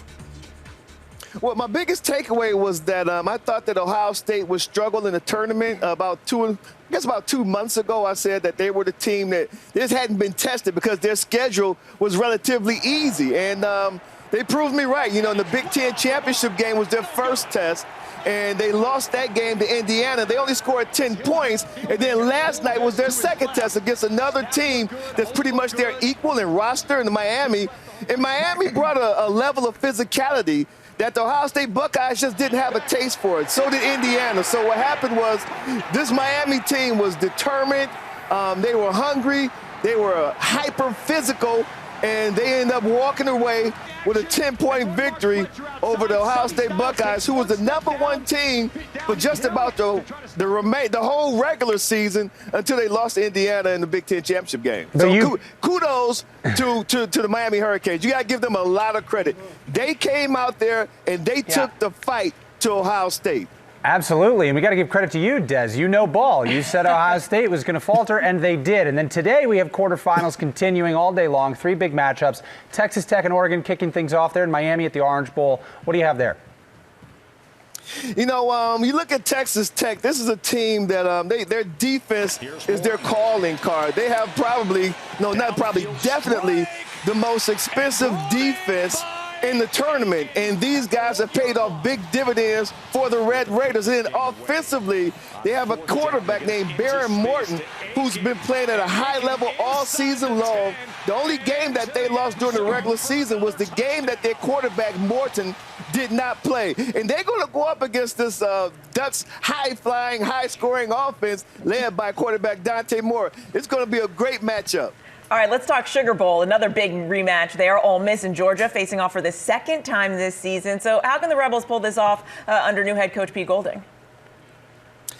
Speaker 4: Well, my biggest takeaway was that I thought that Ohio State would struggle in the tournament. About 2 months ago, I said that they were the team that this hadn't been tested because their schedule was relatively easy. And they proved me right. You know, in the Big Ten championship game was their first test, and they lost that game to Indiana. They only scored 10 points, and then last night was their second test against another team that's pretty much their equal in roster in Miami. And Miami brought a level of physicality that the Ohio State Buckeyes just didn't have a taste for it. So did Indiana. So what happened was this Miami team was determined. They were hungry. They were hyper physical. And they ended up walking away with a 10-point victory over the Ohio State Buckeyes, who was the #1 team for just about the whole regular season until they lost to Indiana in the Big Ten championship game. So kudos to the Miami Hurricanes. You got to give them a lot of credit. They came out there and they took the fight to Ohio State.
Speaker 6: Absolutely, and we got to give credit to you, Des. You know ball. You said Ohio State was going to falter, and they did. And then today we have quarterfinals continuing all day long, 3 big matchups. Texas Tech and Oregon kicking things off there in Miami at the Orange Bowl. What do you have there?
Speaker 4: You know, you look at Texas Tech, this is a team that their defense is their calling card. They have definitely the most expensive defense in the tournament, and these guys have paid off big dividends for the Red Raiders. And offensively, they have a quarterback named Baron Morton who's been playing at a high level all season long. The only game that they lost during the regular season was the game that their quarterback Morton did not play. And they're going to go up against this Ducks high-flying, high-scoring offense led by quarterback Dante Moore. It's going to be a great matchup.
Speaker 8: All right, let's talk Sugar Bowl, another big rematch there. Ole Miss and Georgia facing off for the second time this season. So how can the Rebels pull this off under new head coach Pete Golding?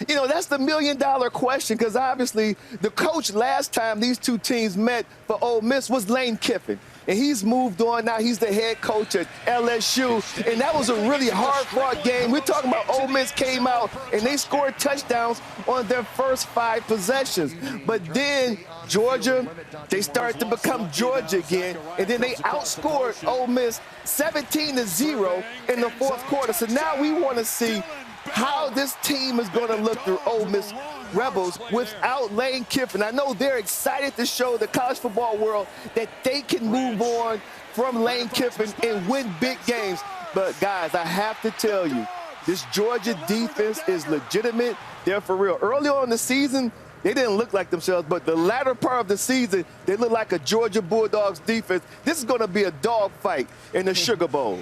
Speaker 4: You know, that's the million-dollar question, because obviously the coach last time these two teams met for Ole Miss was Lane Kiffin. and he's moved on. Now he's the head coach at LSU, and that was a really hard-fought game. We're talking about Ole Miss came out, and they scored touchdowns on their first 5 possessions. But then Georgia, they started to become Georgia again, and then they outscored Ole Miss 17-0 in the fourth quarter. So now we want to see how this team is going to look through Ole Miss Rebels without Lane Kiffin. I know they're excited to show the college football world that they can move on from Lane Kiffin and win big games. But, guys, I have to tell you, this Georgia defense is legitimate. They're for real. Early on in the season, they didn't look like themselves, but the latter part of the season, they look like a Georgia Bulldogs defense. This is going to be a dogfight in the Sugar Bowl.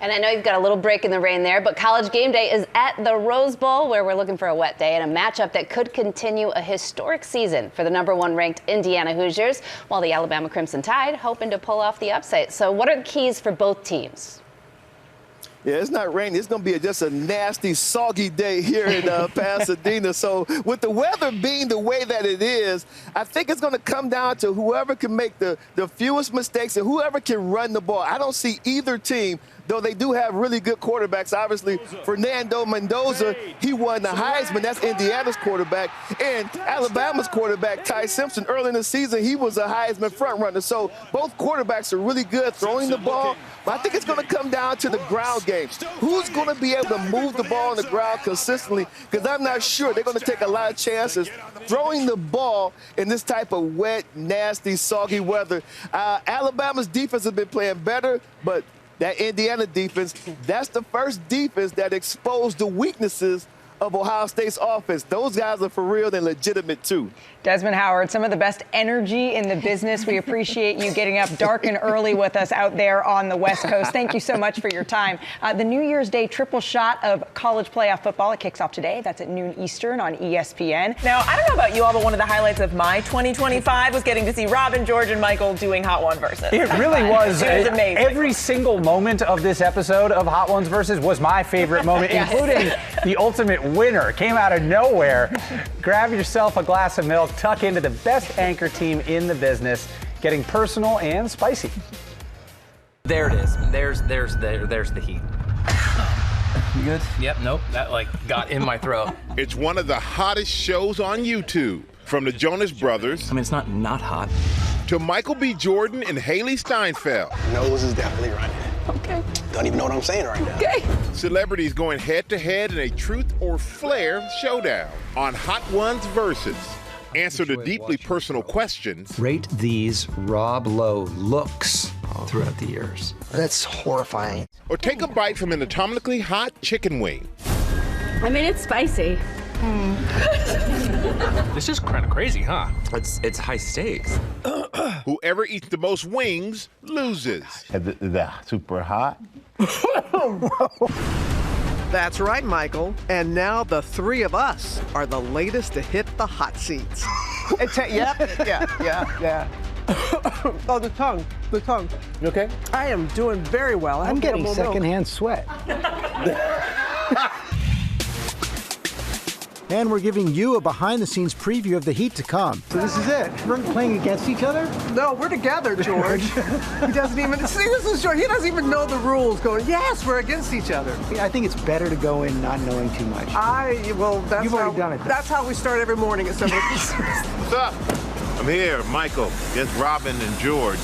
Speaker 9: And I know you've got a little break in the rain there, but College Game Day is at the Rose Bowl, where we're looking for a wet day and a matchup that could continue a historic season for the #1 ranked Indiana Hoosiers, while the Alabama Crimson Tide hoping to pull off the upset. So what are the keys for both teams?
Speaker 4: Yeah, it's not raining. It's going to be just a nasty, soggy day here in Pasadena. So with the weather being the way that it is, I think it's going to come down to whoever can make the fewest mistakes and whoever can run the ball. I don't see either team, though they do have really good quarterbacks. Obviously, Fernando Mendoza, he won the Heisman. That's Indiana's quarterback. And Alabama's quarterback, Ty Simpson, early in the season, he was a Heisman frontrunner. So both quarterbacks are really good throwing the ball. But I think it's going to come down to the ground game. Who's going to be able to move the ball on the ground consistently? Because I'm not sure. They're going to take a lot of chances throwing the ball in this type of wet, nasty, soggy weather. Alabama's defense has been playing better, but that Indiana defense, that's the first defense that exposed the weaknesses of Ohio State's offense. Those guys are for real and legitimate, too.
Speaker 7: Desmond Howard, some of the best energy in the business. We appreciate you getting up dark and early with us out there on the West Coast. Thank you so much for your time. The New Year's Day triple shot of college playoff football, it kicks off today. That's at noon Eastern on ESPN.
Speaker 8: Now, I don't know about you all, but one of the highlights of my 2025 was getting to see Robin, George, and Michael doing Hot One Versus.
Speaker 6: It really was.
Speaker 8: It was amazing.
Speaker 6: Every single moment of this episode of Hot Ones Versus was my favorite moment,
Speaker 8: Yes.
Speaker 6: including the ultimate winner. Came out of nowhere. Grab yourself a glass of milk, tuck into the best anchor team in the business, getting personal and spicy.
Speaker 5: There it is. There's the heat.
Speaker 11: You good?
Speaker 5: Yep, nope. That got in my throat.
Speaker 12: It's one of the hottest shows on YouTube. From the Jonas Brothers.
Speaker 5: I mean, it's not hot.
Speaker 12: To Michael B. Jordan and Haley Steinfeld.
Speaker 11: Nose is definitely running. Okay. Don't even know what I'm saying right now.
Speaker 12: Okay. Celebrities going head-to-head in a truth or flare showdown on Hot Ones Versus. Answer the deeply personal questions.
Speaker 24: Rate these Rob Lowe looks throughout the years.
Speaker 11: That's horrifying.
Speaker 12: Or take a bite from an atomically hot chicken wing.
Speaker 25: I mean, it's spicy.
Speaker 5: This is kind of crazy, huh? It's high stakes.
Speaker 12: Whoever eats the most wings loses.
Speaker 26: The super hot.
Speaker 27: That's right, Michael. And now the three of us are the latest to hit the hot seats. Yeah. Oh, the tongue.
Speaker 6: You okay?
Speaker 27: I am doing very well.
Speaker 24: I'm getting secondhand sweat. And we're giving you a behind-the-scenes preview of the heat to come. So this is it. We're playing against each other?
Speaker 27: No, we're together, George. He doesn't even see. This is George. He doesn't even know the rules. Going, yes, we're against each other.
Speaker 24: Yeah, I think it's better to go in not knowing too much.
Speaker 27: That's
Speaker 24: You've already done it.
Speaker 27: That's how we start every morning at 7.
Speaker 12: What's up? I'm here, Michael, against Robin and George,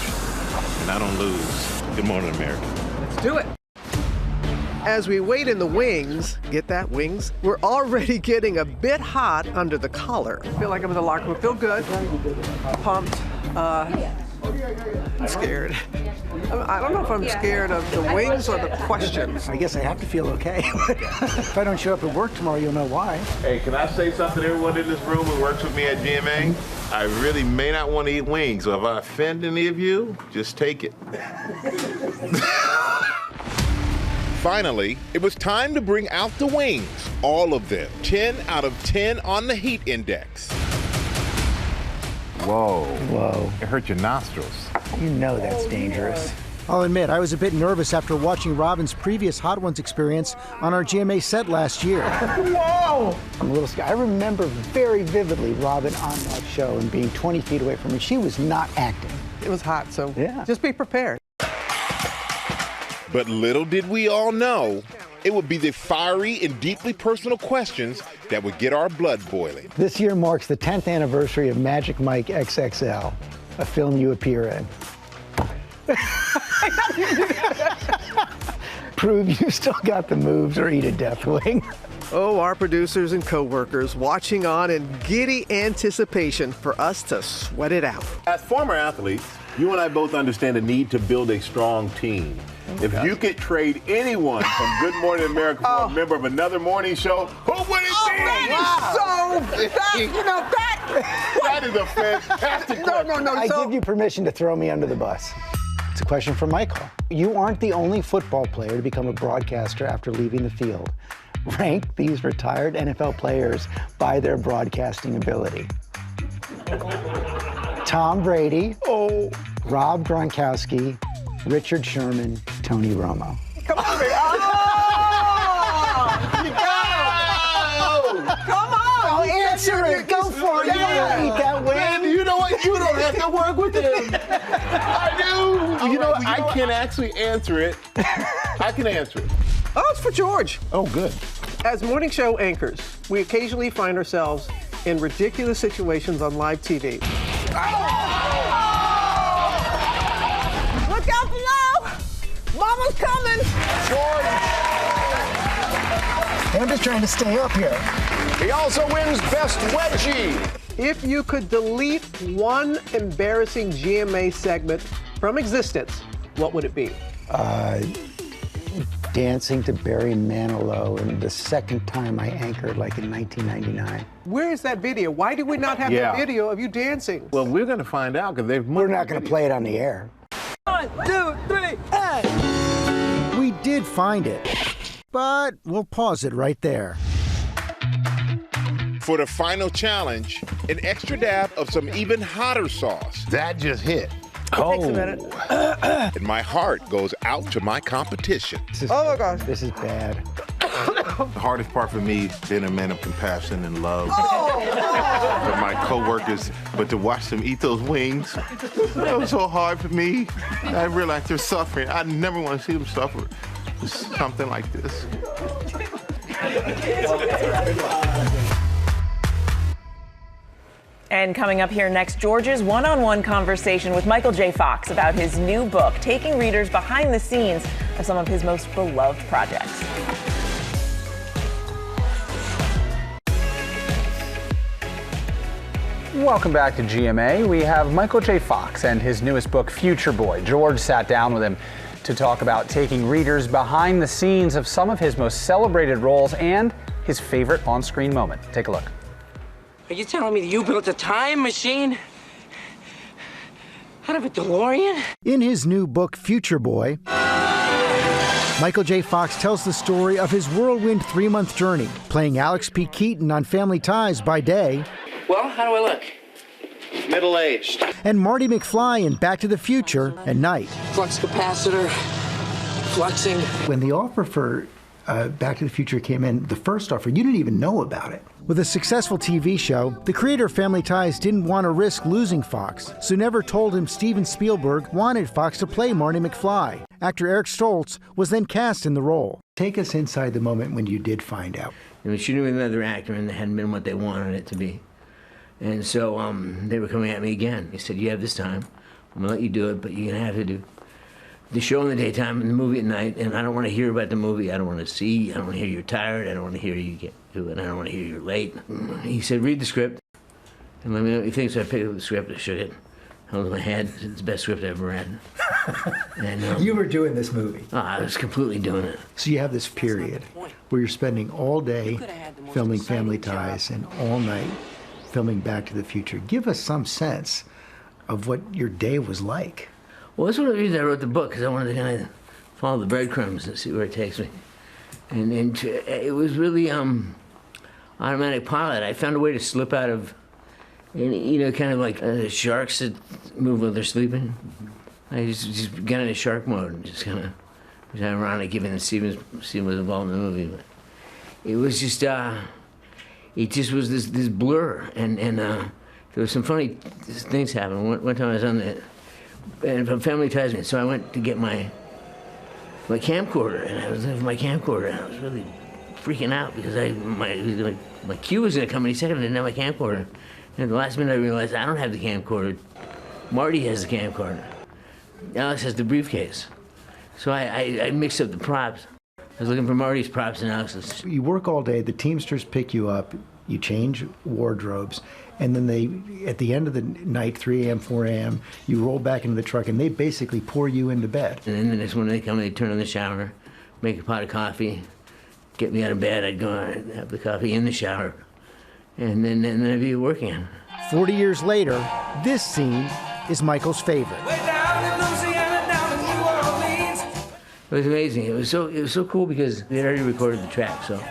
Speaker 12: and I don't lose. Good morning, America.
Speaker 27: Let's do it. As we wait in the wings, get that wings, we're already getting a bit hot under the collar. I feel like I'm in the locker room. Feel good. Pumped. I'm scared. I don't know if I'm scared of the wings or the questions.
Speaker 24: I guess I have to feel okay. If I don't show up at work tomorrow, you'll know why.
Speaker 12: Hey, can I say something to everyone in this room who works with me at GMA? I really may not want to eat wings, so if I offend any of you, just take it. Finally, it was time to bring out the wings. All of them. 10 out of 10 on the heat index.
Speaker 26: Whoa. It hurt your nostrils.
Speaker 24: You know that's dangerous. I'll admit, I was a bit nervous after watching Robin's previous Hot Ones experience on our GMA set last year.
Speaker 27: Whoa!
Speaker 24: I'm a little scared. I remember very vividly Robin on that show and being 20 feet away from her. She was not acting.
Speaker 27: It was hot, so
Speaker 24: yeah.
Speaker 27: Just be prepared.
Speaker 12: But little did we all know, it would be the fiery and deeply personal questions that would get our blood boiling.
Speaker 24: This year marks the 10th anniversary of Magic Mike XXL, a film you appear in. Prove you still got the moves or eat a death wing.
Speaker 27: Oh, our producers and co-workers watching on in giddy anticipation for us to sweat it out.
Speaker 26: As former athletes, you and I both understand the need to build a strong team. If you could trade anyone from Good Morning America for a member of another morning show, who would it be?
Speaker 24: That
Speaker 26: is a fantastic question.
Speaker 24: I give you permission to throw me under the bus. It's a question for Michael. You aren't the only football player to become a broadcaster after leaving the field. Rank these retired NFL players by their broadcasting ability. Tom Brady, Rob Gronkowski, Richard Sherman, Tony Romo.
Speaker 27: Come on, baby. Come on!
Speaker 24: I'll answer it. Go for it. You don't eat that way.
Speaker 26: Man, you know what? You don't have to work with him. I do. You know what? I can actually answer it. I can answer it.
Speaker 27: Oh, it's for George.
Speaker 26: Oh, good.
Speaker 27: As morning show anchors, we occasionally find ourselves in ridiculous situations on live TV.
Speaker 23: Look out below! Mama's coming!
Speaker 27: George!
Speaker 24: I'm just trying to stay up here.
Speaker 26: He also wins Best Wedgie.
Speaker 27: If you could delete one embarrassing GMA segment from existence, what would it be?
Speaker 24: Dancing to Barry Manilow, and the second time I anchored, like in 1999.
Speaker 27: Where is that video? Why do we not have that video of you dancing?
Speaker 26: Well, we're going to find out because
Speaker 24: we're not going to play it on the air.
Speaker 23: 1, 2, 3, and...
Speaker 24: We did find it, but we'll pause it right there.
Speaker 12: For the final challenge, an extra dab of some even hotter sauce.
Speaker 26: That just hit.
Speaker 27: Takes a minute.
Speaker 12: And my heart goes out to my competition.
Speaker 27: Oh my gosh.
Speaker 24: This is bad.
Speaker 26: The hardest part for me, being a man of compassion and love for my co-workers, but to watch them eat those wings, that was so hard for me. I realized they're suffering. I never want to see them suffer. Something like this.
Speaker 8: And coming up here next, George's one-on-one conversation with Michael J. Fox about his new book, taking readers behind the scenes of some of his most beloved projects.
Speaker 6: Welcome back to GMA. We have Michael J. Fox and his newest book, Future Boy. George sat down with him to talk about taking readers behind the scenes of some of his most celebrated roles and his favorite on-screen moment. Take a look.
Speaker 10: Are you telling me that you built a time machine out of a DeLorean?
Speaker 24: In his new book, Future Boy, Michael J. Fox tells the story of his whirlwind 3-month journey, playing Alex P. Keaton on Family Ties by day.
Speaker 10: Well, how do I look? Middle-aged.
Speaker 24: And Marty McFly in Back to the Future at night.
Speaker 10: Flux capacitor, fluxing.
Speaker 24: When the offer for Back to the Future came in, the first offer, you didn't even know about it. With a successful TV show, the creator of Family Ties didn't want to risk losing Fox, so never told him Steven Spielberg wanted Fox to play Marty McFly. Actor Eric Stoltz was then cast in the role. Take us inside the moment when you did find out.
Speaker 10: They were shooting with another actor, and it hadn't been what they wanted it to be. And so they were coming at me again. They said, you have this time. I'm going to let you do it, but you're going to have to do the show in the daytime and the movie at night, and I don't want to hear about the movie. I don't want to see. I don't want to hear you're tired. I don't want to hear you get to it. I don't want to hear you're late. He said, read the script and let me know what you think. So I picked up the script. I shook it. Held it in my head. It's the best script I ever read. And
Speaker 24: you were doing this movie.
Speaker 10: I was completely doing it.
Speaker 24: So you have this period where you're spending all day filming Family Ties and all night filming Back to the Future. Give us some sense of what your day was like.
Speaker 10: Well, that's one of the reasons I wrote the book, because I wanted to kind of follow the breadcrumbs and see where it takes me. And it was really automatic pilot. I found a way to slip out of, kind of like sharks that move while they're sleeping. I just got into shark mode and just kind of, it was ironic given that Steven was involved in the movie, but it was just, it just was this blur, and there was some funny things happening. One time I was on and Family Ties me, so I went to get my camcorder, and I was looking for my camcorder, and I was really freaking out because my cue was gonna come any second, I didn't have my camcorder. And at the last minute I realized I don't have the camcorder. Marty has the camcorder. Alex has the briefcase. So I mixed up the props. I was looking for Marty's props and Alex's.
Speaker 24: You work all day, the Teamsters pick you up, you change wardrobes, and then they, at the end of the night, 3 a.m., 4 a.m., you roll back into the truck and they basically pour you into bed.
Speaker 10: And then the next morning they come and they turn on the shower, make a pot of coffee, get me out of bed, I'd go and have the coffee in the shower, and then I'd be working.
Speaker 24: 40 years later, this scene is Michael's favorite.
Speaker 10: It was amazing. It was so cool because they had already recorded the track, so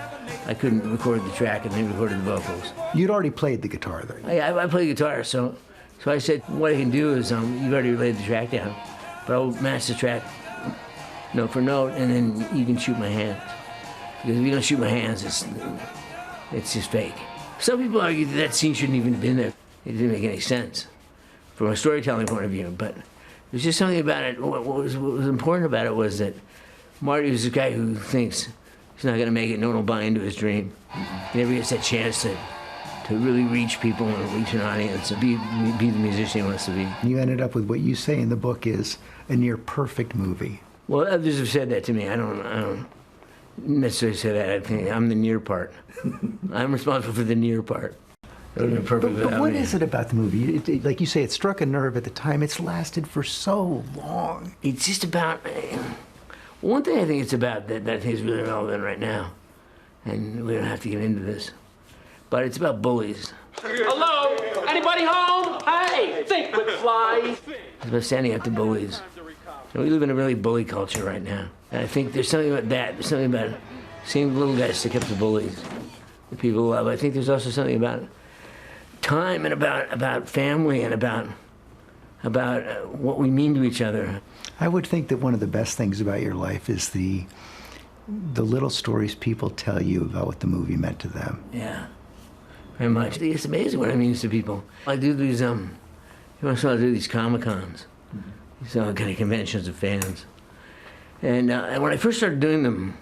Speaker 10: I couldn't record the track, and they recorded the vocals.
Speaker 24: You'd already played the guitar there.
Speaker 10: I play guitar, so I said, what I can do is, you've already laid the track down, but I'll match the track note for note, and then you can shoot my hands. Because if you don't shoot my hands, it's just fake. Some people argue that scene shouldn't even have been there. It didn't make any sense from a storytelling point of view, but there's just something about it. What was important about it was that Marty was a guy who thinks he's not going to make it, no one will buy into his dream. He never gets that chance to really reach people and reach an audience and be the musician he wants to be.
Speaker 24: You ended up with what you say in the book is a near perfect movie.
Speaker 10: Well, others have said that to me. I don't necessarily say that. I think I'm the near part. I'm responsible for the near part. It would have been perfect
Speaker 24: But
Speaker 10: without
Speaker 24: what
Speaker 10: me.
Speaker 24: is it about the movie? Like you say, it struck a nerve at the time. It's lasted for so long.
Speaker 10: It's just about, one thing I think it's about that I think is really relevant right now, and we don't have to get into this, but it's about bullies.
Speaker 13: Hello? Anybody home? Hey, think with flies.
Speaker 10: It's about standing up to bullies. And we live in a really bully culture right now. And I think there's something about that. There's something about seeing little guys stick up to bullies that people love. I think there's also something about time and about family and about what we mean to each other.
Speaker 24: I would think that one of the best things about your life is the little stories people tell you about what the movie meant to them.
Speaker 10: Yeah, very much. It's amazing what it means to people. I do these, you know, so I do these Comic-Cons, these kind of conventions of fans. And when I first started doing them,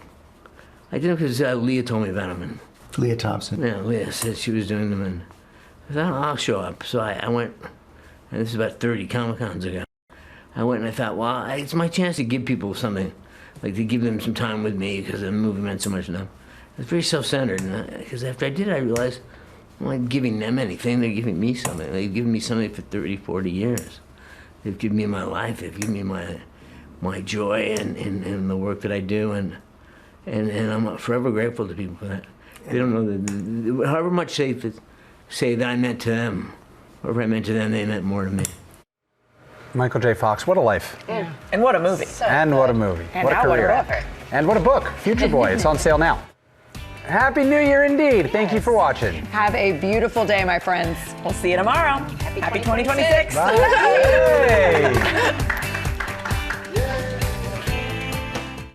Speaker 10: I did them because Leah told me about them. And,
Speaker 24: Leah Thompson.
Speaker 10: Yeah, Leah said she was doing them, and I thought, I'll show up. So I went, and this is about 30 Comic-Cons ago. I went and I thought, well, it's my chance to give people something, like to give them some time with me because the movie meant so much to them. It's very self-centered, because after I did it, I realized I'm not giving them anything, they're giving me something. They've given me something for 30, 40 years. They've given me my life, they've given me my joy and the work that I do, and I'm forever grateful to people for that. They don't know that, however much they say that I meant to them, whatever I meant to them, they meant more to me.
Speaker 6: Michael J. Fox, what a life.
Speaker 8: Yeah. And what a movie.
Speaker 6: And what a movie.
Speaker 8: And
Speaker 6: what a
Speaker 8: now
Speaker 6: career.
Speaker 8: what a book.
Speaker 6: And what a book. Future Boy. It's on sale now. Happy New Year indeed. Thank you for watching.
Speaker 7: Have a beautiful day, my friends.
Speaker 8: We'll see you tomorrow. Happy 2026.
Speaker 6: Bye.